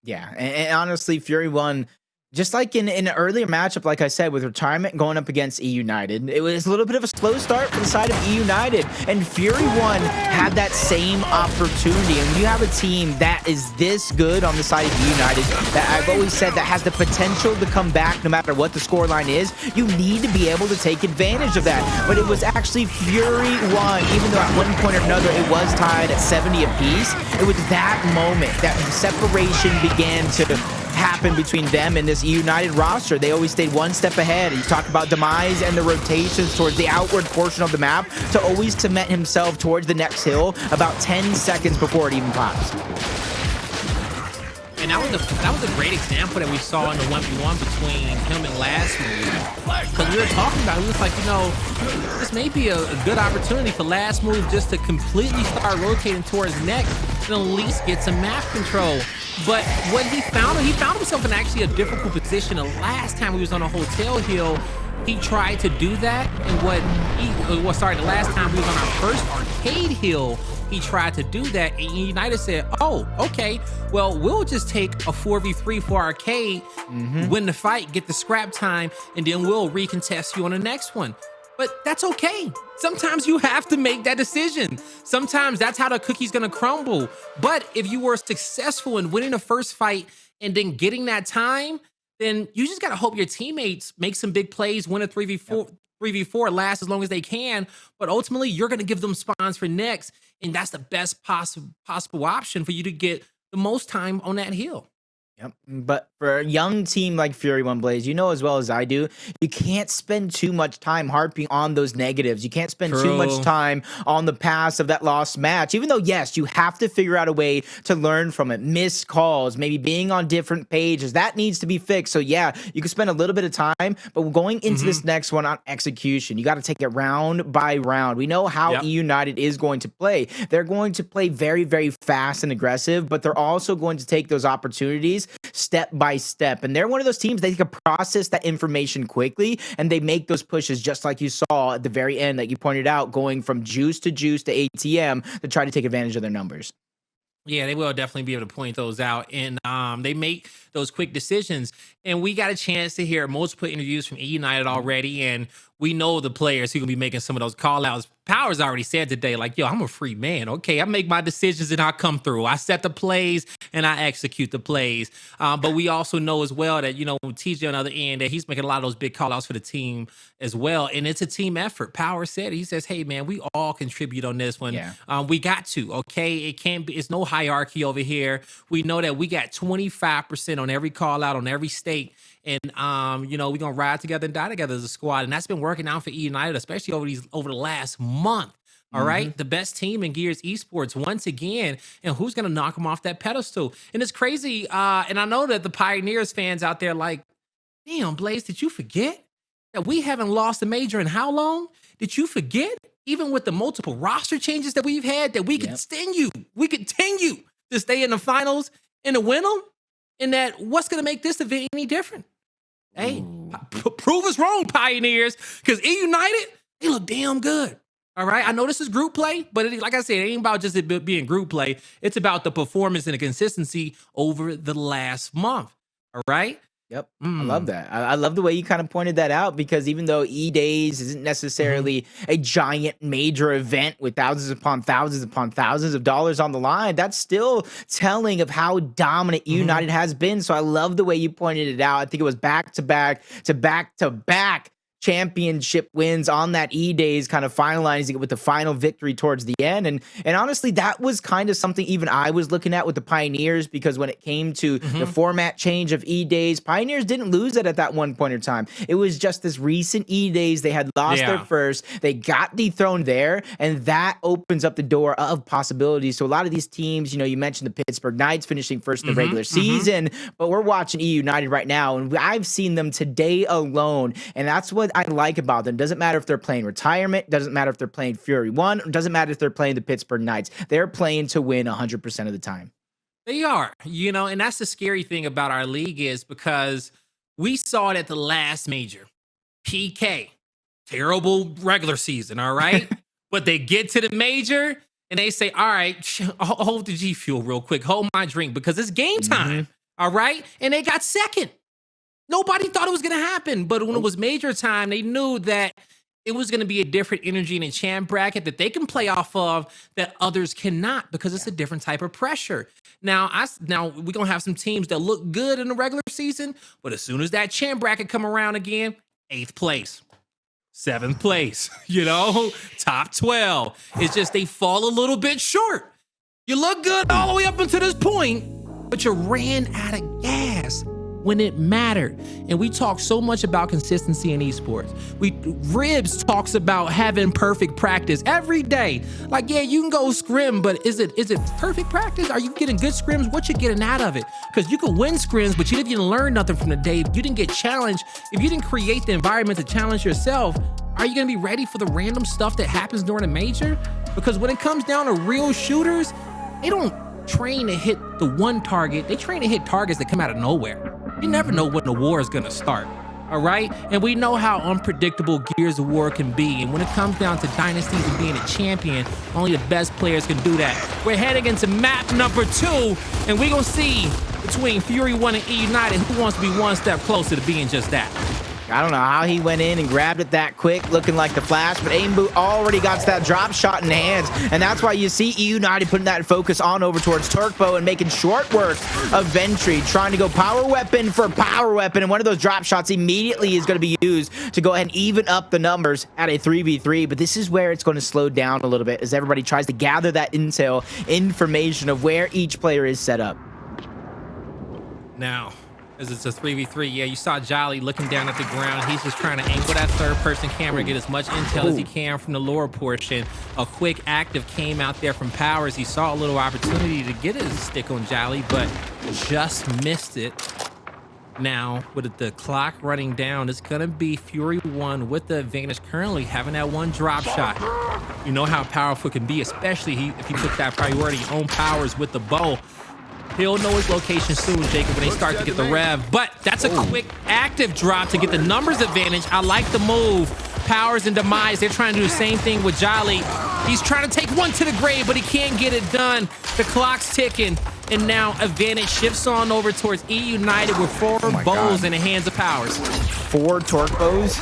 Yeah, and honestly, Fury 1, Just like in an earlier matchup, like I said, with Retirement going up against eUnited, it was a little bit of a slow start for the side of eUnited, and Fury 1 had that same opportunity. And when you have a team that is this good on the side of eUnited, that I've always said that has the potential to come back no matter what the scoreline is, you need to be able to take advantage of that. But it was actually Fury 1, even though at one point or another it was tied at 70 apiece, it was that moment that separation began to happen between them and this eUnited roster. They always stayed one step ahead. You talk about Demise and the rotations towards the outward portion of the map to always cement himself towards the next hill about 10 seconds before it even pops. And that was a great example that we saw in the 1v1 between him and Last Move. Because we were talking about it, was like, this may be a good opportunity for Last Move just to completely start rotating towards next and at least get some map control. But what he found himself in actually a difficult position. The last time he was on a hotel hill, he tried to do that. And the last time we was on our first arcade hill, he tried to do that, and eUnited said, oh, okay, well, we'll just take a 4v3 for arcade, win the fight, get the scrap time, and then we'll recontest you on the next one. But that's okay. Sometimes you have to make that decision. Sometimes that's how the cookie's gonna crumble. But if you were successful in winning the first fight and then getting that time, then you just gotta hope your teammates make some big plays, win a 3v4, 3v4, last as long as they can, but ultimately you're going to give them spawns for next, and that's the best possible option for you to get the most time on that hill. Yep. But for a young team like Fury 1 Blaze, you know as well as I do, you can't spend too much time harping on those negatives. You can't spend too much time on the past of that lost match, even though, yes, you have to figure out a way to learn from it. Missed calls, maybe being on different pages, that needs to be fixed. So yeah, you can spend a little bit of time, but going into this next one on execution, you got to take it round by round. We know how eUnited is going to play. They're going to play very, very fast and aggressive, but they're also going to take those opportunities step by step. And they're one of those teams that can process that information quickly, and they make those pushes just like you saw at the very end that you pointed out, going from juice to ATM to try to take advantage of their numbers. Yeah, they will definitely be able to point those out, and they make those quick decisions. And we got a chance to hear multiple interviews from eUnited already, and we know the players who can be making some of those call outs. Powerz already said today, like, yo, I'm a free man. Okay, I make my decisions and I come through. I set the plays and I execute the plays. But we also know as well that, TJ on the other end, that he's making a lot of those big call outs for the team as well. And it's a team effort. Powerz said, he says, hey, man, we all contribute on this one. Yeah. We got to, okay? It can't be, it's no hierarchy over here. We know that we got 25% on every call out on every state. And we're gonna ride together and die together as a squad, and that's been working out for eUnited, especially over the last month. All right, the best team in Gears Esports once again, and who's gonna knock them off that pedestal? And it's crazy. And I know that the Pioneers fans out there, like, damn, Blaze, did you forget that we haven't lost a major in how long? Did you forget, even with the multiple roster changes that we've had, that we continue to stay in the finals and to win them? And that what's going to make this event any different? Hey, prove us wrong, Pioneers, because eUnited, they look damn good. All right, I know this is group play, but like I said, it ain't about just it being group play. It's about the performance and the consistency over the last month. All right. Yep. I love that. I love the way you kind of pointed that out, because even though E-Days isn't necessarily a giant major event with thousands upon thousands of dollars on the line, that's still telling of how dominant eUnited has been. So I love the way you pointed it out. I think it was back-to-back championship wins on that E-Days, kind of finalizing it with the final victory towards the end. And honestly, that was kind of something even I was looking at with the Pioneers, because when it came to the format change of E-Days, Pioneers didn't lose it at that one point in time. It was just this recent E-Days. They had lost their first, they got dethroned there, and that opens up the door of possibilities. So a lot of these teams, you mentioned the Pittsburgh Knights finishing first in the regular season, but we're watching eUnited right now, and I've seen them today alone, and that's what I like about them. Doesn't matter if they're playing Retirement, doesn't matter if they're playing Fury 1, doesn't matter if they're playing the Pittsburgh Knights. They're playing to win 100% of the time. They are, and that's the scary thing about our league, is because we saw it at the last major. PK, terrible regular season, all right? But they get to the major and they say, all right, hold the G Fuel real quick, hold my drink, because it's game time, all right? And they got second. Nobody thought it was going to happen. But when it was major time, they knew that it was going to be a different energy in a champ bracket that they can play off of that others cannot, because it's a different type of pressure. Now we're going to have some teams that look good in the regular season, but as soon as that champ bracket come around again, 8th place, 7th place, top 12. It's just they fall a little bit short. You look good all the way up until this point, but you ran out of gas when it mattered. And we talk so much about consistency in esports. Ribs talks about having perfect practice every day. Like, yeah, you can go scrim, but is it perfect practice? Are you getting good scrims? What you getting out of it? Because you can win scrims, but you didn't learn nothing from the day. You didn't get challenged. If you didn't create the environment to challenge yourself, are you gonna be ready for the random stuff that happens during a major? Because when it comes down to real shooters, they don't train to hit the one target. They train to hit targets that come out of nowhere. You never know when the war is gonna start, all right? And we know how unpredictable Gears of War can be. And when it comes down to dynasties and being a champion, only the best players can do that. We're heading into map number 2, and we're gonna see between Fury 1 and eUnited who wants to be one step closer to being just that. I don't know how he went in and grabbed it that quick, looking like the Flash, but Aimboot already got that drop shot in hands, and that's why you see eUnited putting that focus on over towards Turkbo and making short work of Ventry, trying to go power weapon for power weapon, and one of those drop shots immediately is going to be used to go ahead and even up the numbers at a 3v3, but this is where it's going to slow down a little bit as everybody tries to gather that information of where each player is set up. Now, as it's a 3v3, yeah, you saw Jaled looking down at the ground. He's just trying to angle that third-person camera, get as much intel as he can from the lower portion. A quick active came out there from Powerz. He saw a little opportunity to get his stick on Jaled, but just missed it. Now, with the clock running down, it's going to be Fury 1 with the advantage, currently having that one drop shot. You know how powerful it can be, especially if he put that priority on Powerz with the bow. He'll know his location soon, Jacob, when they start to get the rev. But that's a quick active drop to get the numbers advantage. I like the move. Powerz and Demise, they're trying to do the same thing with Jaled. He's trying to take one to the grave, but he can't get it done. The clock's ticking. And now advantage shifts on over towards eUnited with 4 bows in the hands of Powerz. 4 torque bows.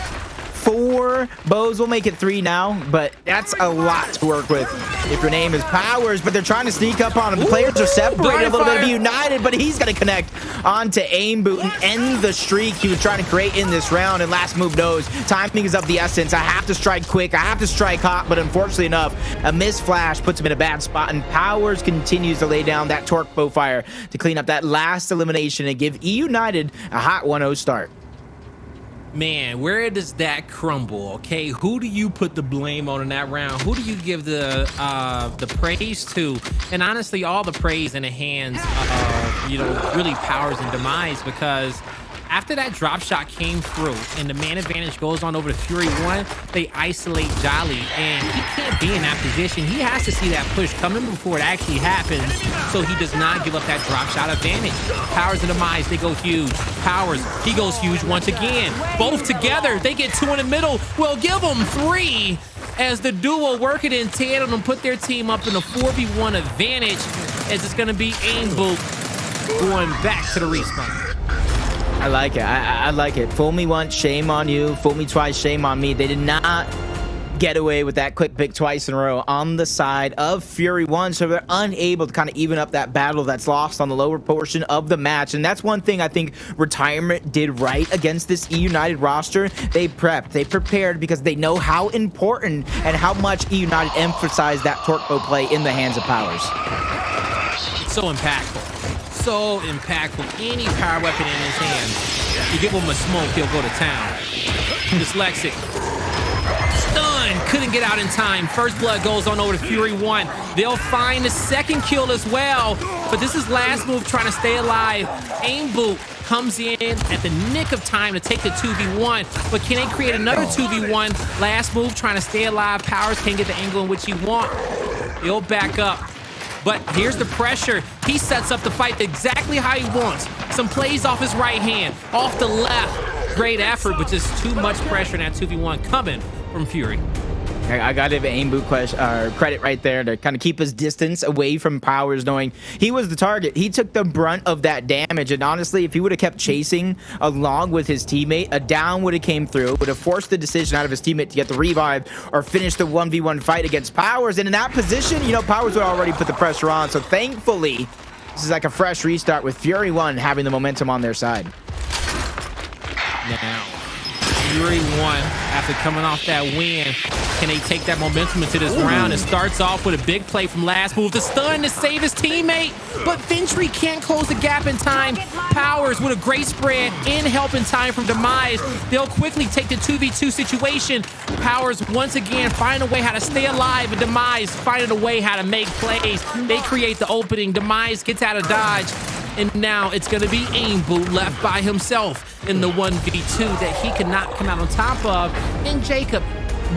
4 bows. We'll make it 3 now, but that's a lot to work with if your name is Powerz, but they're trying to sneak up on him. The players are separated a little bit of eUnited, but he's going to connect onto Aimboot and end the streak he was trying to create in this round. And last move knows timing is of the essence. I have to strike quick. I have to strike hot, but unfortunately enough, a missed flash puts him in a bad spot, and Powerz continues to lay down that torque bow fire to clean up that last elimination and give eUnited a hot 1-0 start. Man, where does that crumble? Okay, who do you put the blame on in that round? Who do you give the praise to? And honestly, all the praise in the hands of really Powerz and Demise, because after that drop shot came through and the man advantage goes on over to Fury 1, they isolate Jaled, and he can't be in that position. He has to see that push coming before it actually happens, so he does not give up that drop shot advantage. Powerz and Demise, they go huge. Powerz, he goes huge once again. Both together, they get 2 in the middle. We'll give them 3 as the duo working in tandem and put their team up in a 4v1 advantage, as it's going to be Aimboot going back to the respawn. I like it. I like it. Fool me once, shame on you. Fool me twice, shame on me. They did not get away with that quick pick twice in a row on the side of Fury 1, so they're unable to kind of even up that battle that's lost on the lower portion of the match. And that's one thing I think Retirement did right against this eUnited roster. They prepped, they prepared, because they know how important and how much eUnited emphasized that torque bow play in the hands of Powerz. It's so impactful. So impactful. Any power weapon in his hand, you give him a smoke, he'll go to town. Dyslexic. Stun. Couldn't get out in time. First blood goes on over to Fury 1. They'll find the second kill as well, but this is last move trying to stay alive. Aimboot comes in at the nick of time to take the 2v1, but can they create another 2v1? Last move trying to stay alive. Powerz can't get the angle in which he wants. He'll back up. But here's the pressure. He sets up the fight exactly how he wants. Some plays off his right hand, off the left. Great effort, but just too much pressure in that 2v1 coming from Fury. I got to give Aimboot credit right there to kind of keep his distance away from Powerz, knowing he was the target. He took the brunt of that damage, and honestly, if he would have kept chasing along with his teammate, a down would have came through, would have forced the decision out of his teammate to get the revive or finish the 1v1 fight against Powerz. And in that position, you know, Powerz would already put the pressure on. So thankfully, this is like a fresh restart with Fury 1 having the momentum on their side. Now, Fury 1, after coming off that win, can they take that momentum into this round? It starts off with a big play from last move. The stun to save his teammate, but Ventry can't close the gap in time. Powerz with a great spread in help in time from Demise. They'll quickly take the 2v2 situation. Powerz once again find a way how to stay alive, and Demise finding a way how to make plays. They create the opening. Demise gets out of dodge. And now it's going to be Aimboot left by himself in the 1v2 that he cannot come out on top of. And Jacob,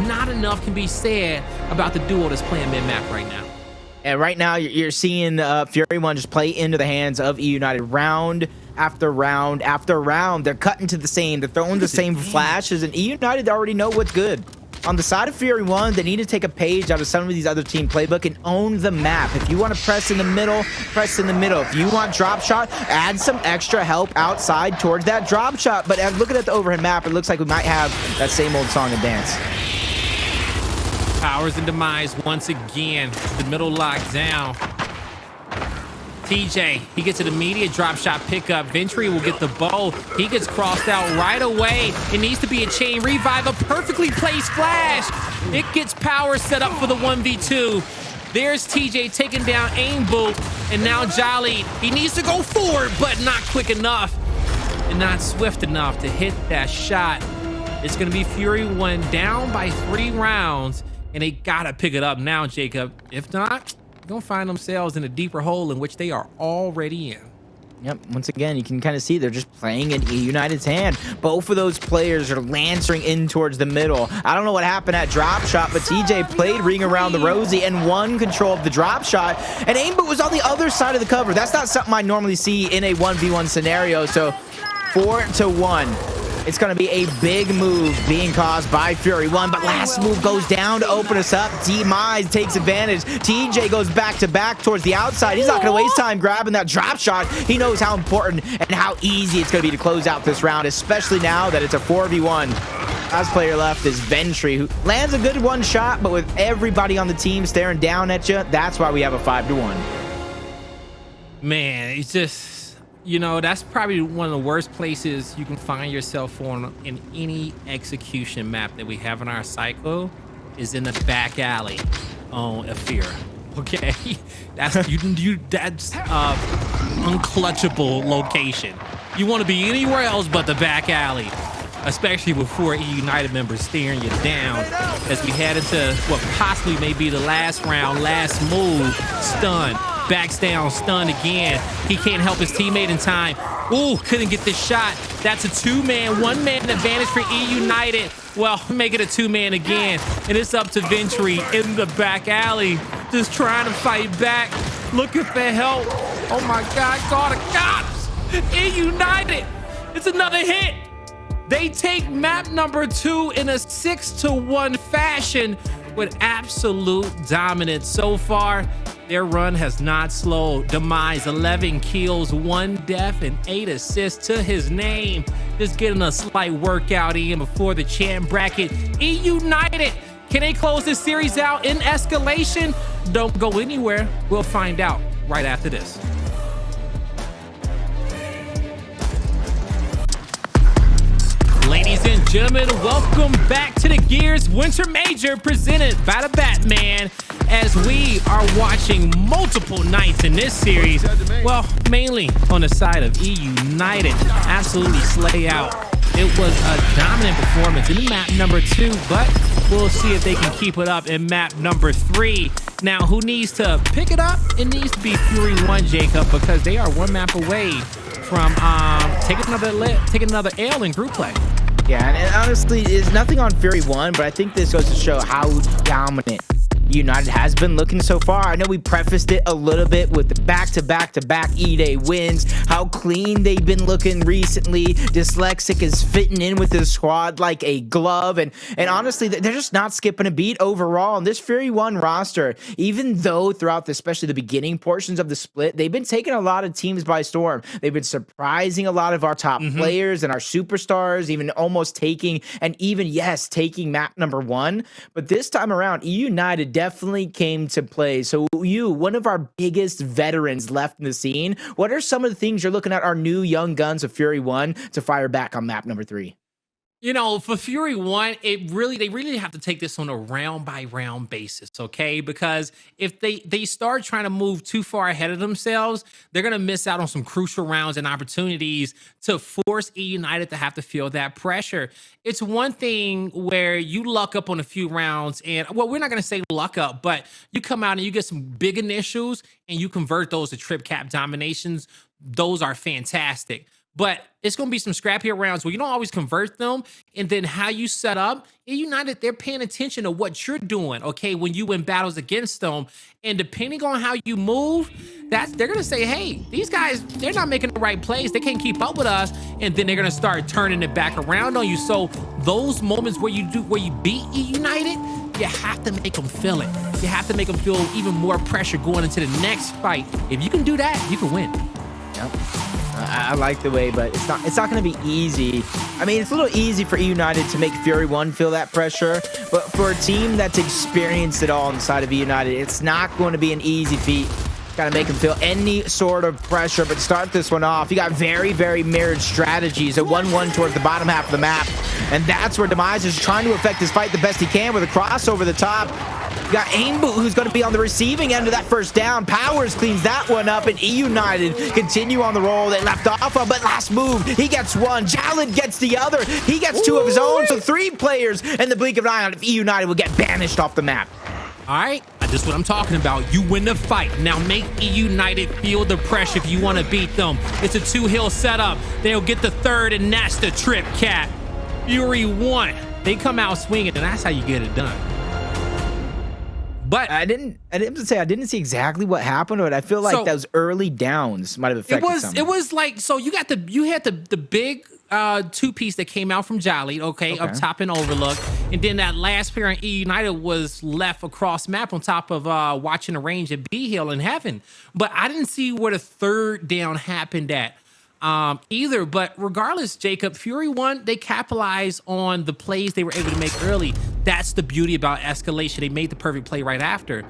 not enough can be said about the duo that's playing mid-map right now. And right now, you're seeing Fury 1 just play into the hands of eUnited round after round after round. They're cutting to the same. They're throwing the same flashes, and eUnited already know what's good. On the side of Fury 1, they need to take a page out of some of these other team playbook and own the map. If you want to press in the middle, press in the middle. If you want drop shot, add some extra help outside towards that drop shot. But looking at the overhead map, it looks like we might have that same old song and dance. Powerz and Demise once again. The middle locked down. TJ, he gets an immediate drop shot pickup. Ventry will get the bow. He gets crossed out right away. It needs to be a chain revive, a perfectly placed flash. It gets Powerz set up for the 1v2. There's TJ taking down Aimboot, and now Jaled. He needs to go forward, but not quick enough and not swift enough to hit that shot. It's going to be Fury 1 down by 3 rounds, and they got to pick it up now, Jacob. If not, gonna find themselves in a deeper hole in which they are already in. Yep, once again, you can kind of see they're just playing in eUnited's hand. Both of those players are lancering in towards the middle. I don't know what happened at drop shot, but TJ played ring around the rosy and won control of the drop shot. And Aimboot was on the other side of the cover. That's not something I normally see in a 1v1 scenario. So 4-1. It's going to be a big move being caused by Fury 1, but last move goes down to open us up. Demise takes advantage. TJ goes back to back towards the outside. He's not going to waste time grabbing that drop shot. He knows how important and how easy it's going to be to close out this round, especially now that it's a 4v1. Last player left is Ventry, who lands a good one shot, but with everybody on the team staring down at you, that's why we have a 5-1. Man, it's just... You know, that's probably one of the worst places you can find yourself on in any execution map that we have in our cycle is in the back alley on Ephyra. Okay, that's that's unclutchable location. You want to be anywhere else but the back alley, especially with 4 eUnited members staring you down as we head into what possibly may be the last round, last move. Stun. Backs down, stunned again. He can't help his teammate in time. Ooh, couldn't get this shot. That's a 2-man, 1-man advantage for eUnited. Well, make it a 2-man again. And it's up to Ventry in the back alley, just trying to fight back, looking for help. Oh my God, God of gods. eUnited, it's another hit. They take map number 2 in a 6-1 fashion with absolute dominance so far. Their run has not slowed. Demise, 11 kills, 1 death, and 8 assists to his name. Just getting a slight workout in before the champ bracket. eUnited, can they close this series out in escalation? Don't go anywhere. We'll find out right after this. Ladies and gentlemen, welcome back to the Gears Winter Major presented by the Batman. As we are watching multiple nights in this series, well, mainly on the side of eUnited, absolutely slay out. It was a dominant performance in map number 2, but we'll see if they can keep it up in map number 3. Now, who needs to pick it up? It needs to be Fury 1, Jacob, because they are 1 map away from taking another L in group play. Yeah, and honestly, it's nothing on Fury 1, but I think this goes to show how dominant United has been looking so far. I know we prefaced it a little bit with the back-to-back E-Day wins, how clean they've been looking recently. Dyslexic is fitting in with his squad like a glove, and honestly, they're just not skipping a beat overall. And this Fury 1 roster, even though throughout especially the beginning portions of the split, they've been taking a lot of teams by storm. They've been surprising a lot of our top players and our superstars, even almost taking, and even, yes, taking map number 1. But this time around, eUnited definitely came to play. So one of our biggest veterans left in the scene, what are some of the things you're looking at our new young guns of Fury 1 to fire back on map number 3? You know, for Fury 1, they really have to take this on a round by round basis, okay? Because if they start trying to move too far ahead of themselves, they're going to miss out on some crucial rounds and opportunities to force eUnited to have to feel that pressure. It's one thing where you luck up on a few rounds and, well, we're not going to say luck up, but you come out and you get some big initials and you convert those to trip cap dominations. Those are fantastic. But it's going to be some scrappier rounds where you don't always convert them. And then how you set up, eUnited, they're paying attention to what you're doing, okay, when you win battles against them. And depending on how you move, they're going to say, hey, these guys, they're not making the right plays. They can't keep up with us. And then they're going to start turning it back around on you. So those moments where you beat eUnited, you have to make them feel it. You have to make them feel even more pressure going into the next fight. If you can do that, you can win. Yep. I like the way, but it's not going to be easy. I mean, it's a little easy for eUnited to make Fury 1 feel that pressure, but for a team that's experienced it all on the side of eUnited, it's not going to be an easy feat. Got to make them feel any sort of pressure, but start this one off. You got very, very mirrored strategies. A 1-1 towards the bottom half of the map, and that's where Demise is trying to affect his fight the best he can with a cross over the top. You got Aimboot, who's going to be on the receiving end of that first down. Powerz cleans that one up, and eUnited continue on the roll they left off of, but last move, he gets one. Jaled gets the other. He gets 2 of his own, so 3 players in the blink of an eye on if eUnited will get banished off the map. All right, this is what I'm talking about. You win the fight. Now make eUnited feel the pressure if you want to beat them. It's a 2-hill setup. They'll get the 3rd, and that's the trip cap. Fury 1. They come out swinging, and that's how you get it done. But I didn't say I didn't see exactly what happened, but I feel like those early downs might have affected something. It was like, so you had the big 2-piece that came out from Jaled, okay, up top in Overlook, and then that last pair in eUnited was left across map on top of watching the range at B Hill in Heaven. But I didn't see where the 3rd down happened at either. But regardless, Jacob, Fury 1, they capitalized on the plays they were able to make early. That's the beauty about Escalation. They made the perfect play right after.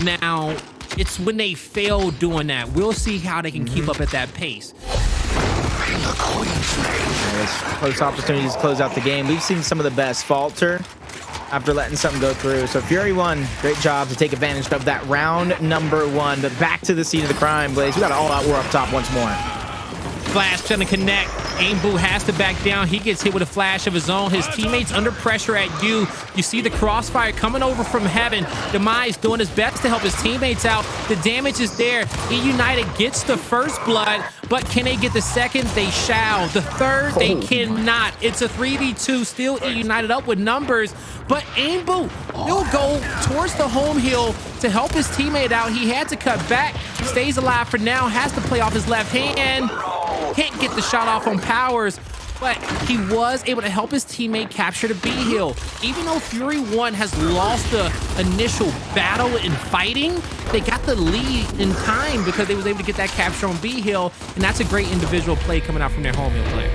Now, it's when they fail doing that. We'll see how they can keep up at that pace. Close opportunities to close out the game. We've seen some of the best falter after letting something go through. So Fury 1, great job to take advantage of that round number 1. But back to the scene of the crime, Blaze. We got an all-out war up top once more. Flash trying to connect. Aimboot has to back down. He gets hit with a flash of his own. His teammates under pressure at you. You see the crossfire coming over from Heaven. Demise doing his best to help his teammates out. The damage is there. eUnited gets the first blood, but can they get the second? They shall. The 3rd, they cannot. It's a 3v2. Still eUnited up with numbers, but Aimboot, he'll go towards the home hill to help his teammate out. He had to cut back. Stays alive for now. Has to play off his left hand. Can't get the shot off on Powerz, but he was able to help his teammate capture the B hill. Even though Fury 1 has lost the initial battle in fighting, they got the lead in time because they was able to get that capture on B hill, and that's a great individual play coming out from their home hill player.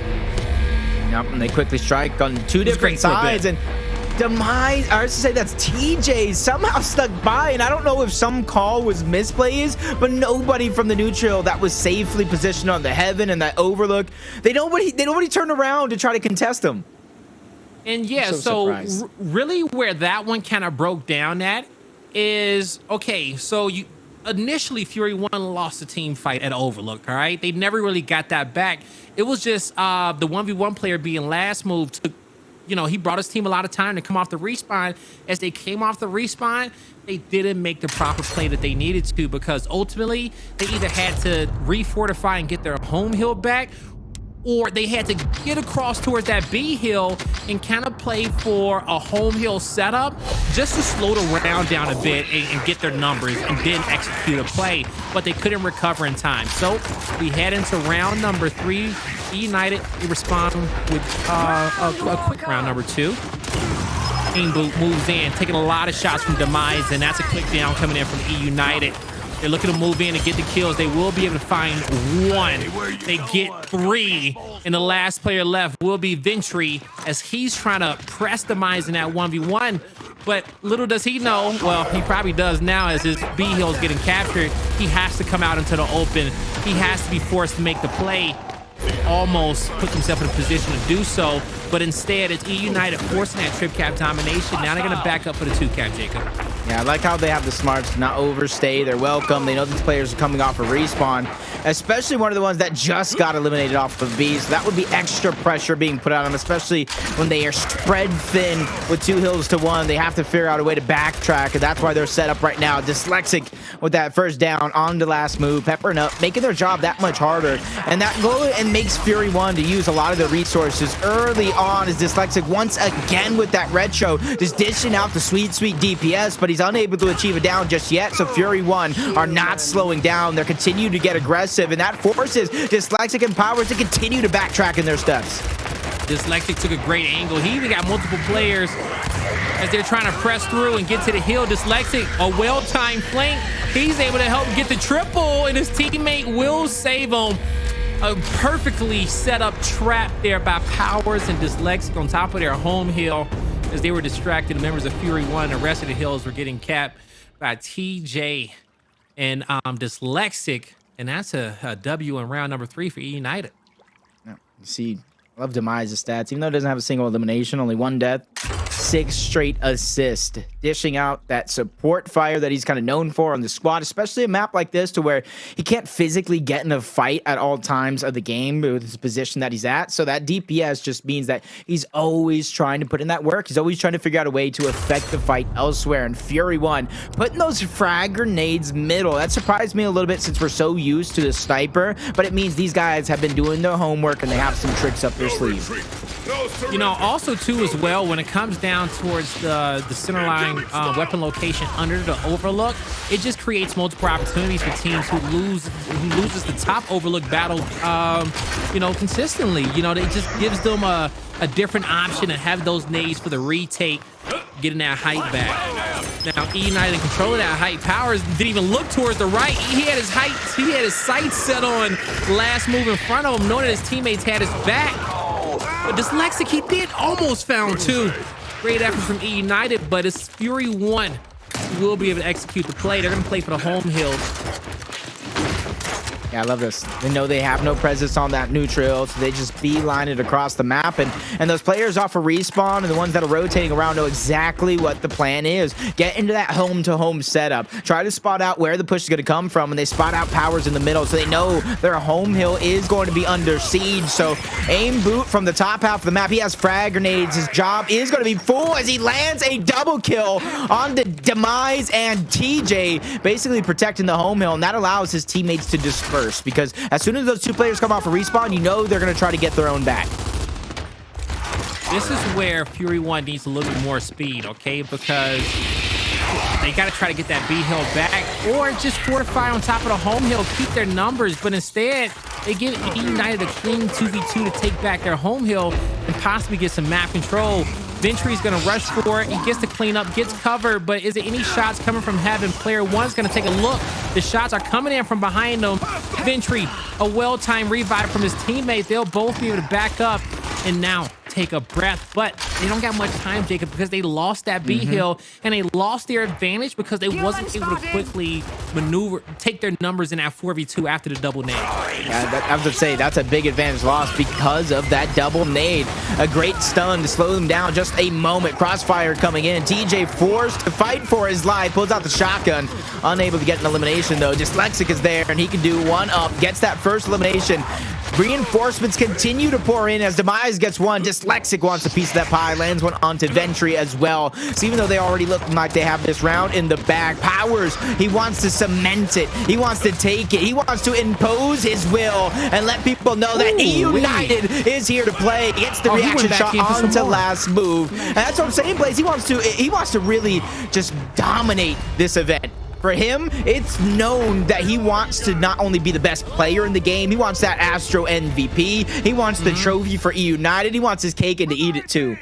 Yep, and they quickly strike on 2 different sides, and Demise, I was to say that's TJ, somehow stuck by, and I don't know if some call was misplays, but nobody from the neutral that was safely positioned on the Heaven and that Overlook, nobody turned around to try to contest them. And yeah, so really where that one kind of broke down at is, okay, so you initially Fury 1 lost the team fight at Overlook, all right? They never really got that back. It was just the 1v1 player being last move took, you know, he brought his team a lot of time to come off the respawn. As they came off the respawn, they didn't make the proper play that they needed to, because ultimately they either had to refortify and get their home hill back, or they had to get across towards that B hill and kind of play for a home hill setup just to slow the round down a bit and get their numbers and then execute a play, but they couldn't recover in time. So we head into round number 3. eUnited respond with a quick round number 2. Aimboot moves in, taking a lot of shots from Demise, and that's a quick down coming in from eUnited. They're looking to move in and get the kills. They will be able to find 1. They get 3. And the last player left will be Ventry, as he's trying to press Demise in that 1v1. But little does he know, well, he probably does now, as his B hill is getting captured. He has to come out into the open. He has to be forced to make the play. Almost puts himself in a position to do so, but instead it's eUnited forcing that trip cap domination. Now they're going to back up for the 2-cap, Jacob. Yeah, I like how they have the smarts to not overstay. They're welcome. They know these players are coming off a respawn, especially one of the ones that just got eliminated off of B. So that would be extra pressure being put on them, especially when they are spread thin with 2 hills to 1. They have to figure out a way to backtrack, and that's why they're set up right now. Dyslexic with that first down on the last move, peppering up, making their job that much harder. And that goal and makes Fury 1 to use a lot of their resources early on, as Dyslexic once again with that retro, just dishing out the sweet DPS, but he's unable to achieve a down just yet. So Fury 1 are not slowing down. They're continuing to get aggressive, and that forces Dyslexic and Powerz to continue to backtrack in their steps. Dyslexic took a great angle. He even got multiple players as they're trying to press through and get to the hill. Dyslexic, a well-timed flank. He's able to help get the triple, and his teammate will save him. A perfectly set up trap there by Powerz and Dyslexic on top of their home hill, as they were distracted. The members of Fury 1, the rest of the hills were getting capped by TJ and Dyslexic, and that's a W in round number 3 for eUnited. Yeah, you see, I love Demise's stats. Even though it doesn't have a single elimination, only 1 death, 6 straight assists, dishing out that support fire that he's kind of known for on the squad, especially a map like this to where he can't physically get in a fight at all times of the game with his position that he's at. So that DPS just means that he's always trying to put in that work. He's always trying to figure out a way to affect the fight elsewhere. And Fury 1 putting those frag grenades middle, that surprised me a little bit since we're so used to the sniper, but it means these guys have been doing their homework and they have some tricks up their sleeve. You know, also too as well, when it comes down towards the center line weapon location under the overlook, it just creates multiple opportunities for teams who loses the top overlook battle you know, consistently. You know, it just gives them a different option to have those nades for the retake, getting that height back. Now eUnited in control of that height. Powerz didn't even look towards the right. He had his height, he had his sights set on last move in front of him, knowing that his teammates had his back. But Dyslexic, he did almost found 2. Great effort from eUnited, but it's Fury 1 who will be able to execute the play. They're going to play for the home hill. Yeah, I love this. They know they have no presence on that neutral, so they just beeline it across the map. And those players off a respawn and the ones that are rotating around know exactly what the plan is. Get into that home-to-home setup. Try to spot out where the push is going to come from, and they spot out Powerz in the middle, so they know their home hill is going to be under siege. So Aimboot from the top half of the map. He has frag grenades. His job is going to be full as he lands a double kill on the Demise and TJ, basically protecting the home hill, and that allows his teammates to disperse. Because as soon as those 2 players come off a respawn, you know they're going to try to get their own back. This is where Fury 1 needs a little bit more speed, okay? Because they got to try to get that B hill back, or just fortify on top of the home hill, keep their numbers. But instead, they give eUnited a clean 2v2 to take back their home hill and possibly get some map control. Ventry's going to rush for it. He gets to clean up, gets covered, but is there any shots coming from heaven? Player 1's going to take a look. The shots are coming in from behind him. Ventry, a well-timed revive from his teammate. They'll both be able to back up and now take a breath, but they don't got much time, Jacob, because they lost that B hill and they lost their advantage because they wasn't able to quickly maneuver, take their numbers in that 4v2 after the double nade. Yeah, I was going to say, that's a big advantage lost because of that double nade. A great stun to slow them down just a moment. Crossfire coming in. TJForce to fight for his life. Pulls out the shotgun. Unable to get an elimination, though. Dyslexic is there, and he can do 1 up. Gets that first elimination. Reinforcements continue to pour in as Demise gets one. Dyslexic wants a piece of that pie, lands one onto Ventry as well. So even though they already look like they have this round in the bag, Powerz, he wants to cement it. He wants to take it. He wants to impose his will and let people know that eUnited is here to play. Gets the reaction shot onto last move. And that's what I'm saying, Blaze. He wants to really just dominate this event. For him, it's known that he wants to not only be the best player in the game, he wants that Astro MVP. He wants the trophy for eUnited. He wants his cake and to eat it too.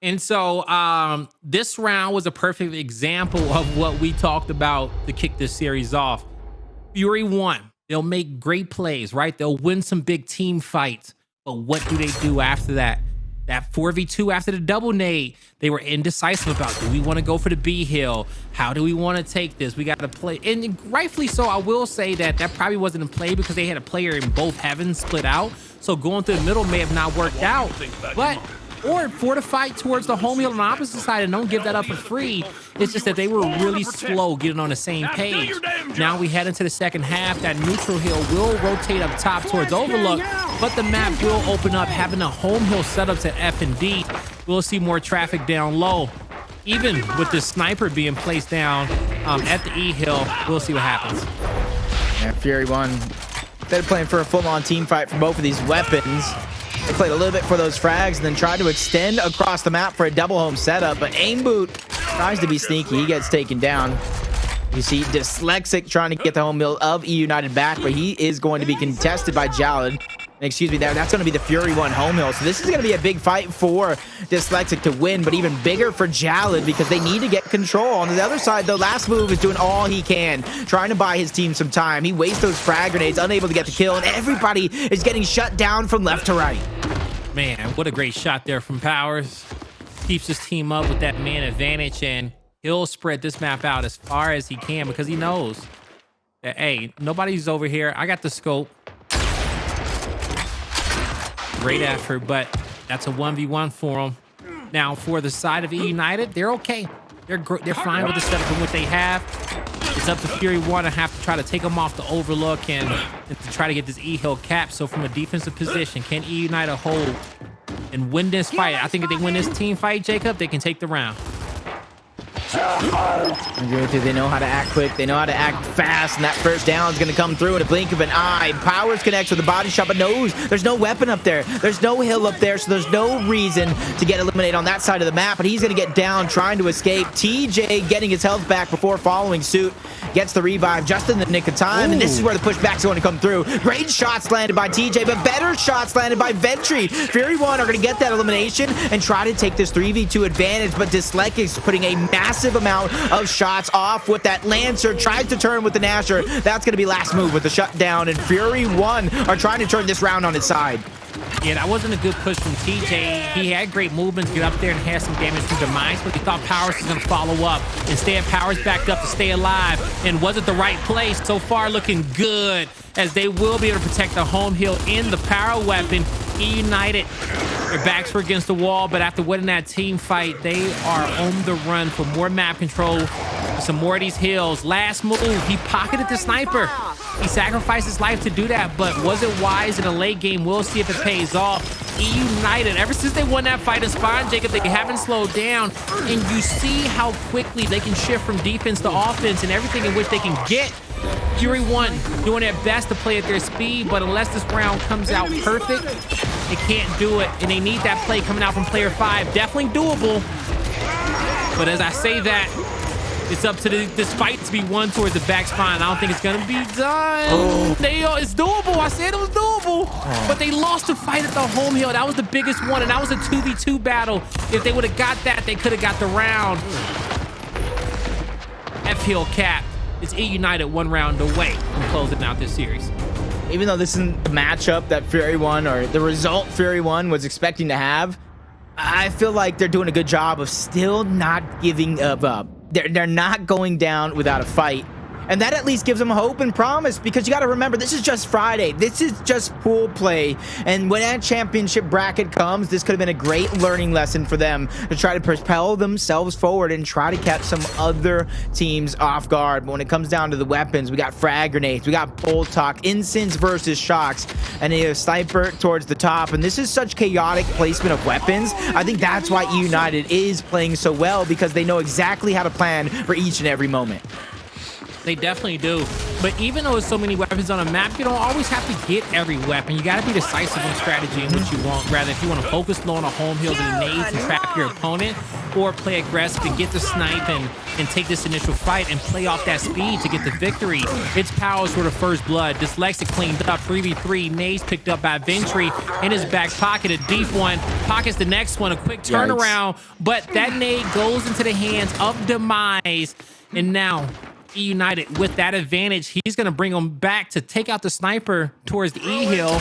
And so this round was a perfect example of what we talked about to kick this series off. Fury won. They'll make great plays, right? They'll win some big team fights. But what do they do after that? That 4v2 after the double nade, they were indecisive about, do we want to go for the B hill? How do we want to take this? We got to play. And rightfully so, I will say that probably wasn't in play because they had a player in both heavens split out. So going through the middle may have not worked out. But or fortify towards the home hill on the opposite side and don't give that up for free. It's just that they were really slow getting on the same page. Now we head into the second half. That neutral hill will rotate up top towards Overlook, but the map will open up, having the home hill setups at F and D. We'll see more traffic down low. Even with the sniper being placed down at the E hill, we'll see what happens. Yeah, Fury won. Instead of playing for a full-on team fight for both of these weapons, they played a little bit for those frags and then tried to extend across the map for a double home setup, but Aimboot tries to be sneaky. He gets taken down. You see Dyslexic trying to get the home hill of eUnited back, but he is going to be contested by Jaled. Excuse me, that's going to be the Fury 1 home hill. So this is going to be a big fight for Dyslexic to win, but even bigger for Jaled because they need to get control. On the other side, though, last move is doing all he can, trying to buy his team some time. He wastes those frag grenades, unable to get the kill, and everybody is getting shut down from left to right. Man, what a great shot there from Powerz. Keeps his team up with that man advantage, and he'll spread this map out as far as he can because he knows that, hey, nobody's over here. I got the scope. Great effort, but that's a 1v1 for them. Now, for the side of eUnited, they're okay. They're fine with the setup and what they have. It's up to Fury 1 to have to try to take them off the Overlook and to try to get this E hill cap. So from a defensive position, can eUnited hold and win this fight? I think if they win this team fight, Jacob, they can take the round. I agree with you. They know how to act quick. They know how to act fast, and that first down is going to come through in a blink of an eye. Powerz connects with the body shot, but knows there's no weapon up there. There's no hill up there, so there's no reason to get eliminated on that side of the map, but he's going to get down trying to escape. TJ getting his health back before following suit. Gets the revive just in the nick of time, and this is where the pushback's going to come through. Great shots landed by TJ, but better shots landed by Ventry. Fury 1 are going to get that elimination and try to take this 3v2 advantage, but Dyslexic's putting a massive amount of shots off with that Lancer. Tries to turn with the Nasher. That's going to be last move with the shutdown, and Fury 1 are trying to turn this round on its side. Yeah, that wasn't a good push from TJ. He had great movement to get up there and have some damage to Demise, but he thought Powerz was going to follow up. Instead, Powerz backed up to stay alive and wasn't the right place. So far, looking good as they will be able to protect the home hill in the power weapon. eUnited, their backs were against the wall, but after winning that team fight, they are on the run for more map control, some more of these hills. Last move, he pocketed the sniper. He sacrificed his life to do that, but was it wise in a late game? We'll see if it pays off. eUnited, ever since they won that fight in Spawn, Jacob, they haven't slowed down, and you see how quickly they can shift from defense to offense and everything in which they can get. Fury 1 doing their best to play at their speed, but unless this round comes out perfect, they can't do it, and they need that play coming out from player 5. Definitely doable, but as I say that, it's up to this fight to be won towards the back spine. I don't think it's gonna be done. It's doable. I said it was doable, but they lost the fight at the home hill. That was the biggest one, and that was a 2v2 battle. If they would have got that, they could have got the round. F hill cap. It's eUnited 1 round away from closing out this series. Even though this isn't the matchup that Fury 1 or the result Fury 1 was expecting to have, I feel like they're doing a good job of still not giving up. They're not going down without a fight. And that at least gives them hope and promise, because you got to remember, this is just Friday. This is just pool play. And when that championship bracket comes, this could have been a great learning lesson for them to try to propel themselves forward and try to catch some other teams off guard. But when it comes down to the weapons, we got frag grenades, we got bolt talk, incense versus shocks, and a sniper towards the top. And this is such chaotic placement of weapons. I think that's why eUnited is playing so well, because they know exactly how to plan for each and every moment. They definitely do. But even though there's so many weapons on a map, you don't always have to get every weapon. You got to be decisive on strategy and what you want. Rather, if you want to focus low on a home hills and nades and trap your opponent, or play aggressive and get the snipe and take this initial fight and play off that speed to get the victory. It's Powerz for the first blood. Dyslexic cleaned up. 3v3. Nades picked up by Ventry in his back pocket. A deep one. Pockets the next one. A quick turnaround. But that nade goes into the hands of Demise. And now eUnited with that advantage, he's going to bring him back to take out the sniper towards the E hill.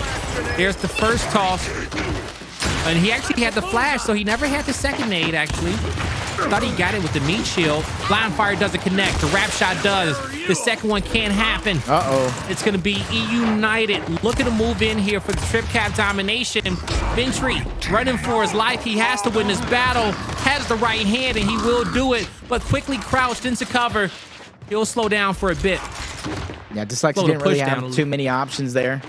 There's the first toss, and he actually had the flash, so he never had the second nade. Actually thought he got it with the meat shield. Blind fire doesn't connect. The wrap shot does. The second one can't happen. It's going to be eUnited looking to move in here for the trip cap domination. Ventry running for his life. He has to win this battle. Has the right hand, and he will do it, but quickly crouched into cover. He'll slow down for a bit. Yeah, Dyslexic didn't really have too many options there.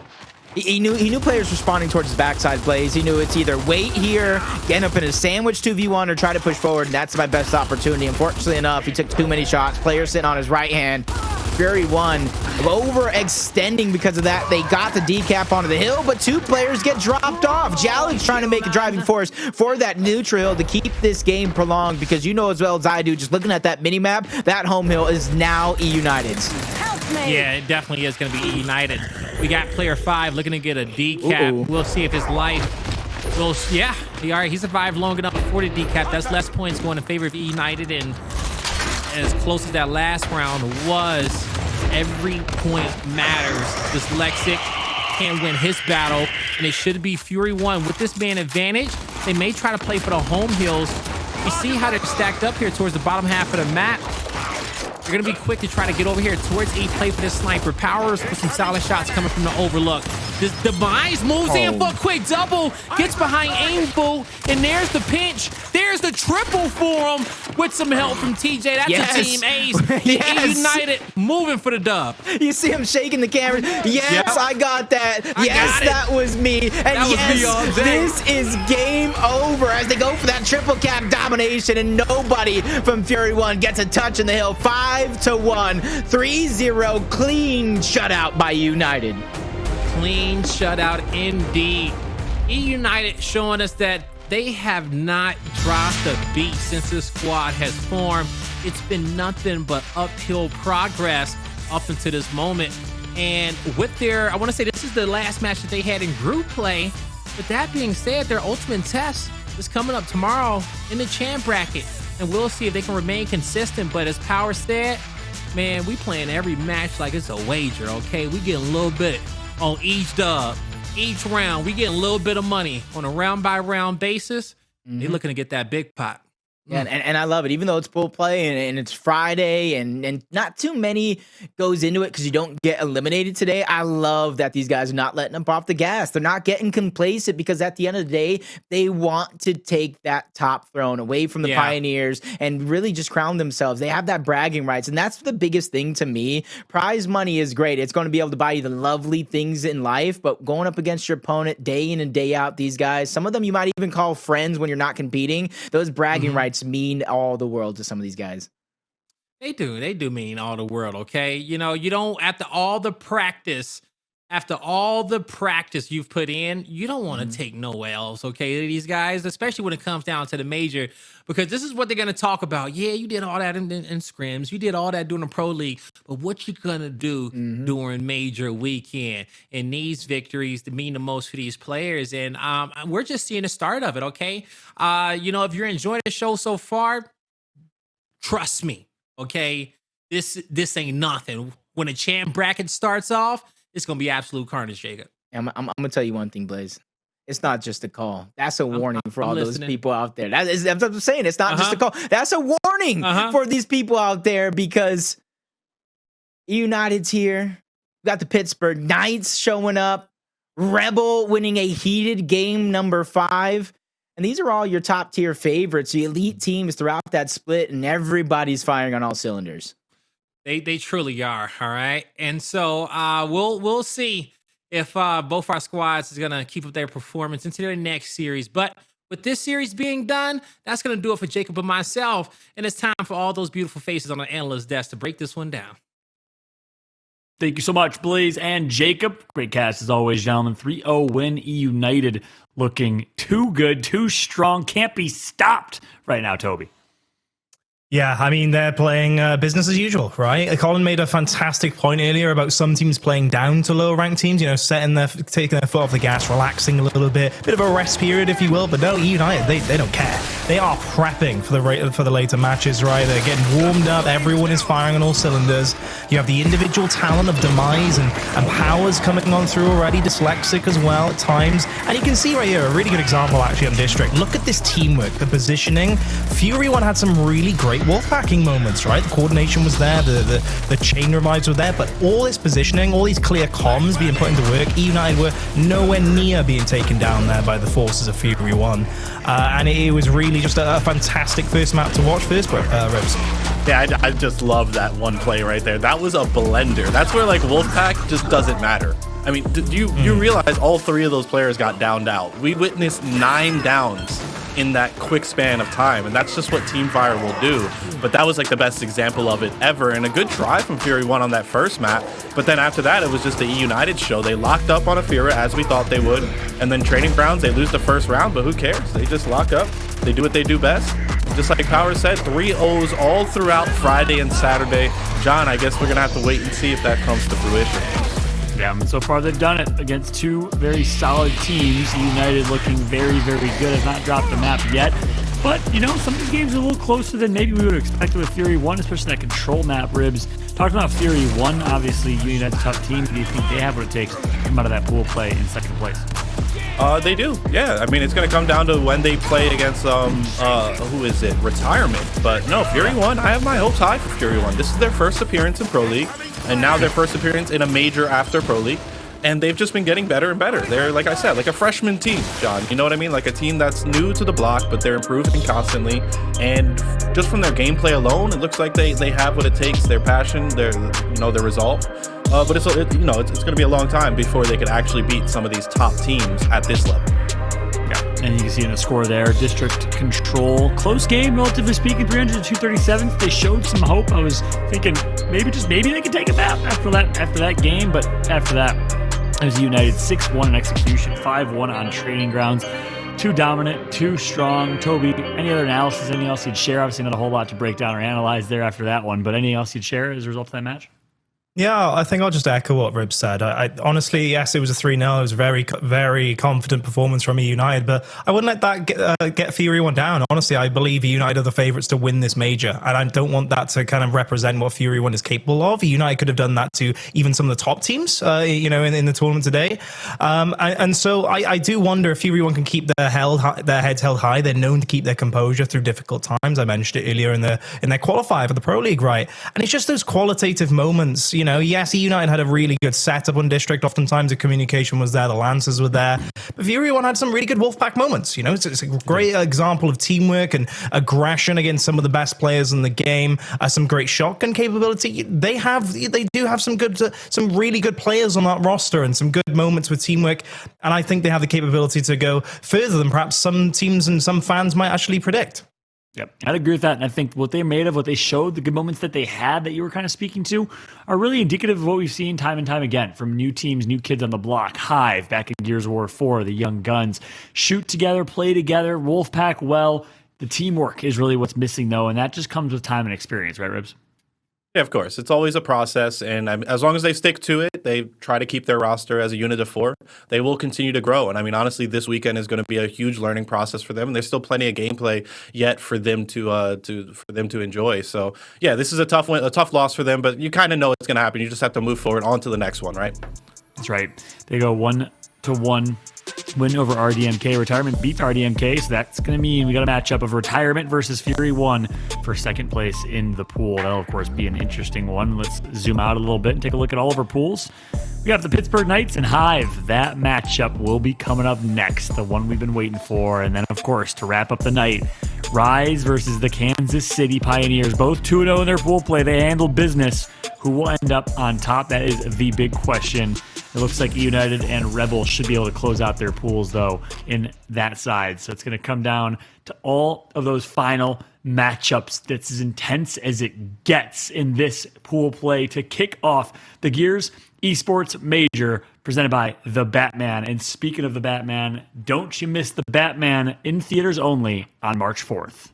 He knew players responding towards his backside plays. He knew it's either wait here, end up in a sandwich 2v1, or try to push forward, and that's my best opportunity. Unfortunately enough, he took too many shots. Player sitting on his right hand. Fury won, overextending because of that. They got the decap onto the hill, but two players get dropped off. Jaled's trying to make a driving force for that neutral hill to keep this game prolonged, because you know as well as I do, just looking at that mini-map, that home hill is now eUnited's. Yeah, it definitely is going to be eUnited. We got player 5 looking to get a decap. We'll see if his life will... Yeah, all right, he survived long enough for the decap. That's less points going in favor of eUnited, and as close as that last round was, every point matters. Dyslexic can't win his battle, and it should be Fury 1 with this man advantage. They may try to play for the home hills. You see how they're stacked up here towards the bottom half of the map. They're going to be quick to try to get over here towards E, play for this sniper. Powerz with some solid shots coming from the overlook. This Demise moves in for a quick double, gets behind Aimboot, and there's the pinch. There's the triple for him with some help from TJ. That's a team ace. eUnited moving for the dub. You see him shaking the camera. Yes, I got that. That was me. And yes, this is game over as they go for that triple cap domination, and nobody from Fury 1 gets a touch in the hill. 5-1, 3-0, clean shutout by eUnited. Clean shutout indeed. eUnited showing us that they have not dropped a beat since this squad has formed. It's been nothing but uphill progress up until this moment. And with their, I want to say this is the last match that they had in group play. But that being said, their ultimate test is coming up tomorrow in the champ bracket. And we'll see if they can remain consistent. But as Powerz said, man, we playing every match like it's a wager, okay? We get a little bit on each dub, each round. We get a little bit of money on a round-by-round basis. They're looking to get that big pot. Yeah, and I love it. Even though it's pool play and it's Friday and not too many goes into it because you don't get eliminated today, I love that these guys are not letting up off the gas. They're not getting complacent, because at the end of the day, they want to take that top throne away from the Pioneers and really just crown themselves. They have that bragging rights, and that's the biggest thing to me. Prize money is great. It's going to be able to buy you the lovely things in life, but going up against your opponent day in and day out, these guys, some of them you might even call friends when you're not competing, those bragging rights mean all the world to some of these guys. They do mean all the world, okay? You know, you don't, after all the practice you've put in, you don't want to take no L's, okay, these guys, especially when it comes down to the major, because this is what they're going to talk about. Yeah, you did all that in scrims, you did all that during the pro league, but what you going to do during major weekend? And these victories mean the most for these players, and we're just seeing the start of it, okay? You know, if you're enjoying the show so far, trust me, okay? This ain't nothing. When the champ bracket starts off, it's going to be absolute carnage, Jacob. I'm going to tell you one thing, Blaze. It's not just a call. That's a warning for all those people out there. That's what I'm saying. It's not just a call. That's a warning for these people out there, because eUnited's here. We got the Pittsburgh Knights showing up. Rebel winning a heated game number 5. And these are all your top tier favorites, the elite teams throughout that split, and everybody's firing on all cylinders. They truly are. All right. And so we'll see if both our squads is gonna keep up their performance into their next series. But with this series being done, that's gonna do it for Jacob and myself. And it's time for all those beautiful faces on the analyst desk to break this one down. Thank you so much, Blaze and Jacob. Great cast as always, gentlemen. 3-0 win. eUnited looking too good, too strong. Can't be stopped right now, Toby. Yeah, I mean, they're playing business as usual, right? Colin made a fantastic point earlier about some teams playing down to lower ranked teams, you know, taking their foot off the gas, relaxing a little bit of a rest period, if you will. But no, United, they don't care. They are prepping for the later matches, right? They're getting warmed up. Everyone is firing on all cylinders. You have the individual talent of Demise and Powerz coming on through already, dyslexic as well at times. And you can see right here a really good example actually on District. Look at this teamwork, the positioning. Fury One had some really great wolfpacking moments, right? The coordination was there, the chain revives were there, but all this positioning, all these clear comms being put into work, eUnited were nowhere near being taken down there by the forces of Fury One. And it was really just a fantastic first map to watch first, Ribs. Yeah, I just love that one play right there. That was a blender. That's where like Wolfpack just doesn't matter. I mean, do you realize all 3 of those players got downed out? We witnessed 9 downs in that quick span of time, and that's just what Teamfire will do. But that was like the best example of it ever, and a good try from Fury One on that first map. But then after that, it was just the eUnited show. They locked up on Ephyra as we thought they would, and then Training Grounds, they lose the first round, but who cares? They just lock up. They do what they do best. Just like Powerz said, 3-0s all throughout Friday and Saturday. John, I guess we're gonna have to wait and see if that comes to fruition. Yeah, I mean, so far they've done it against 2 very solid teams. United looking very, very good. Has not dropped the map yet. But, you know, some of these games are a little closer than maybe we would have expected with Fury 1, especially that control map, Ribs. Talking about Fury 1, obviously, United's a tough team. Do you think they have what it takes to come out of that pool play in second place? They do, yeah. I mean, it's going to come down to when they play against, who is it? Retirement. But no, Fury 1, I have my hopes high for Fury 1. This is their first appearance in Pro League, and now their first appearance in a major after Pro League. And they've just been getting better and better. They're, like I said, like a freshman team, John. You know what I mean? Like a team that's new to the block, but they're improving constantly. And just from their gameplay alone, it looks like they have what it takes, their passion, their resolve. But it's going to be a long time before they could actually beat some of these top teams at this level. Yeah, and you can see in the score there, District Control, close game, relatively speaking, 300 to 237. They showed some hope. I was thinking maybe they could take a map after that game, but after that, it was United 6-1 in execution, 5-1 on Training Grounds. Too dominant, too strong. Toby, any other analysis, anything else you'd share? Obviously not a whole lot to break down or analyze there after that one, but anything else you'd share as a result of that match? Yeah, I think I'll just echo what Rib said. I honestly, yes, it was a 3-0. It was a very, very confident performance from eUnited, but I wouldn't let that get Fury One down. Honestly, I believe eUnited are the favorites to win this major, and I don't want that to kind of represent what Fury One is capable of. eUnited could have done that to even some of the top teams, in the tournament today. And so I do wonder if Fury One can keep their heads held high. They're known to keep their composure through difficult times. I mentioned it earlier in their qualifier for the Pro League, right? And it's just those qualitative moments. Yes, eUnited had a really good setup on District. Oftentimes the communication was there, the Lancers were there. But Fury One had some really good Wolfpack moments. It's a great example of teamwork and aggression against some of the best players in the game. Some great shotgun capability. They do have some really good players on that roster and some good moments with teamwork. And I think they have the capability to go further than perhaps some teams and some fans might actually predict. Yep, I'd agree with that. And I think what they're made of, what they showed, the good moments that they had that you were kind of speaking to are really indicative of what we've seen time and time again from new teams, new kids on the block. Hive back in Gears of War 4, the young guns. Shoot together, play together, Wolfpack well. The teamwork is really what's missing, though, and that just comes with time and experience, right, Ribs? Yeah, of course. It's always a process, and as long as they stick to it, they try to keep their roster as a unit of 4, they will continue to grow. And I mean, honestly, this weekend is going to be a huge learning process for them, and there's still plenty of gameplay yet for them to enjoy. So, yeah, this is a tough one, a tough loss for them, but you kind of know it's going to happen. You just have to move forward on to the next one, right? That's right. They go 1-1 win over RDMK. Retirement beats RDMK, so that's going to mean we got a matchup of Retirement versus Fury 1 for second place in the pool. That'll, of course, be an interesting one. Let's zoom out a little bit and take a look at all of our pools. We got the Pittsburgh Knights and Hive. That matchup will be coming up next, the one we've been waiting for. And then, of course, to wrap up the night, Rise versus the Kansas City Pioneers. Both 2-0 in their pool play. They handled business. Who will end up on top? That is the big question. It looks like eUnited and Rebel should be able to close out their pools, though, in that side. So it's going to come down to all of those final matchups. That's as intense as it gets in this pool play to kick off the Gears Esports Major presented by The Batman. And speaking of The Batman, don't you miss The Batman in theaters only on March 4th.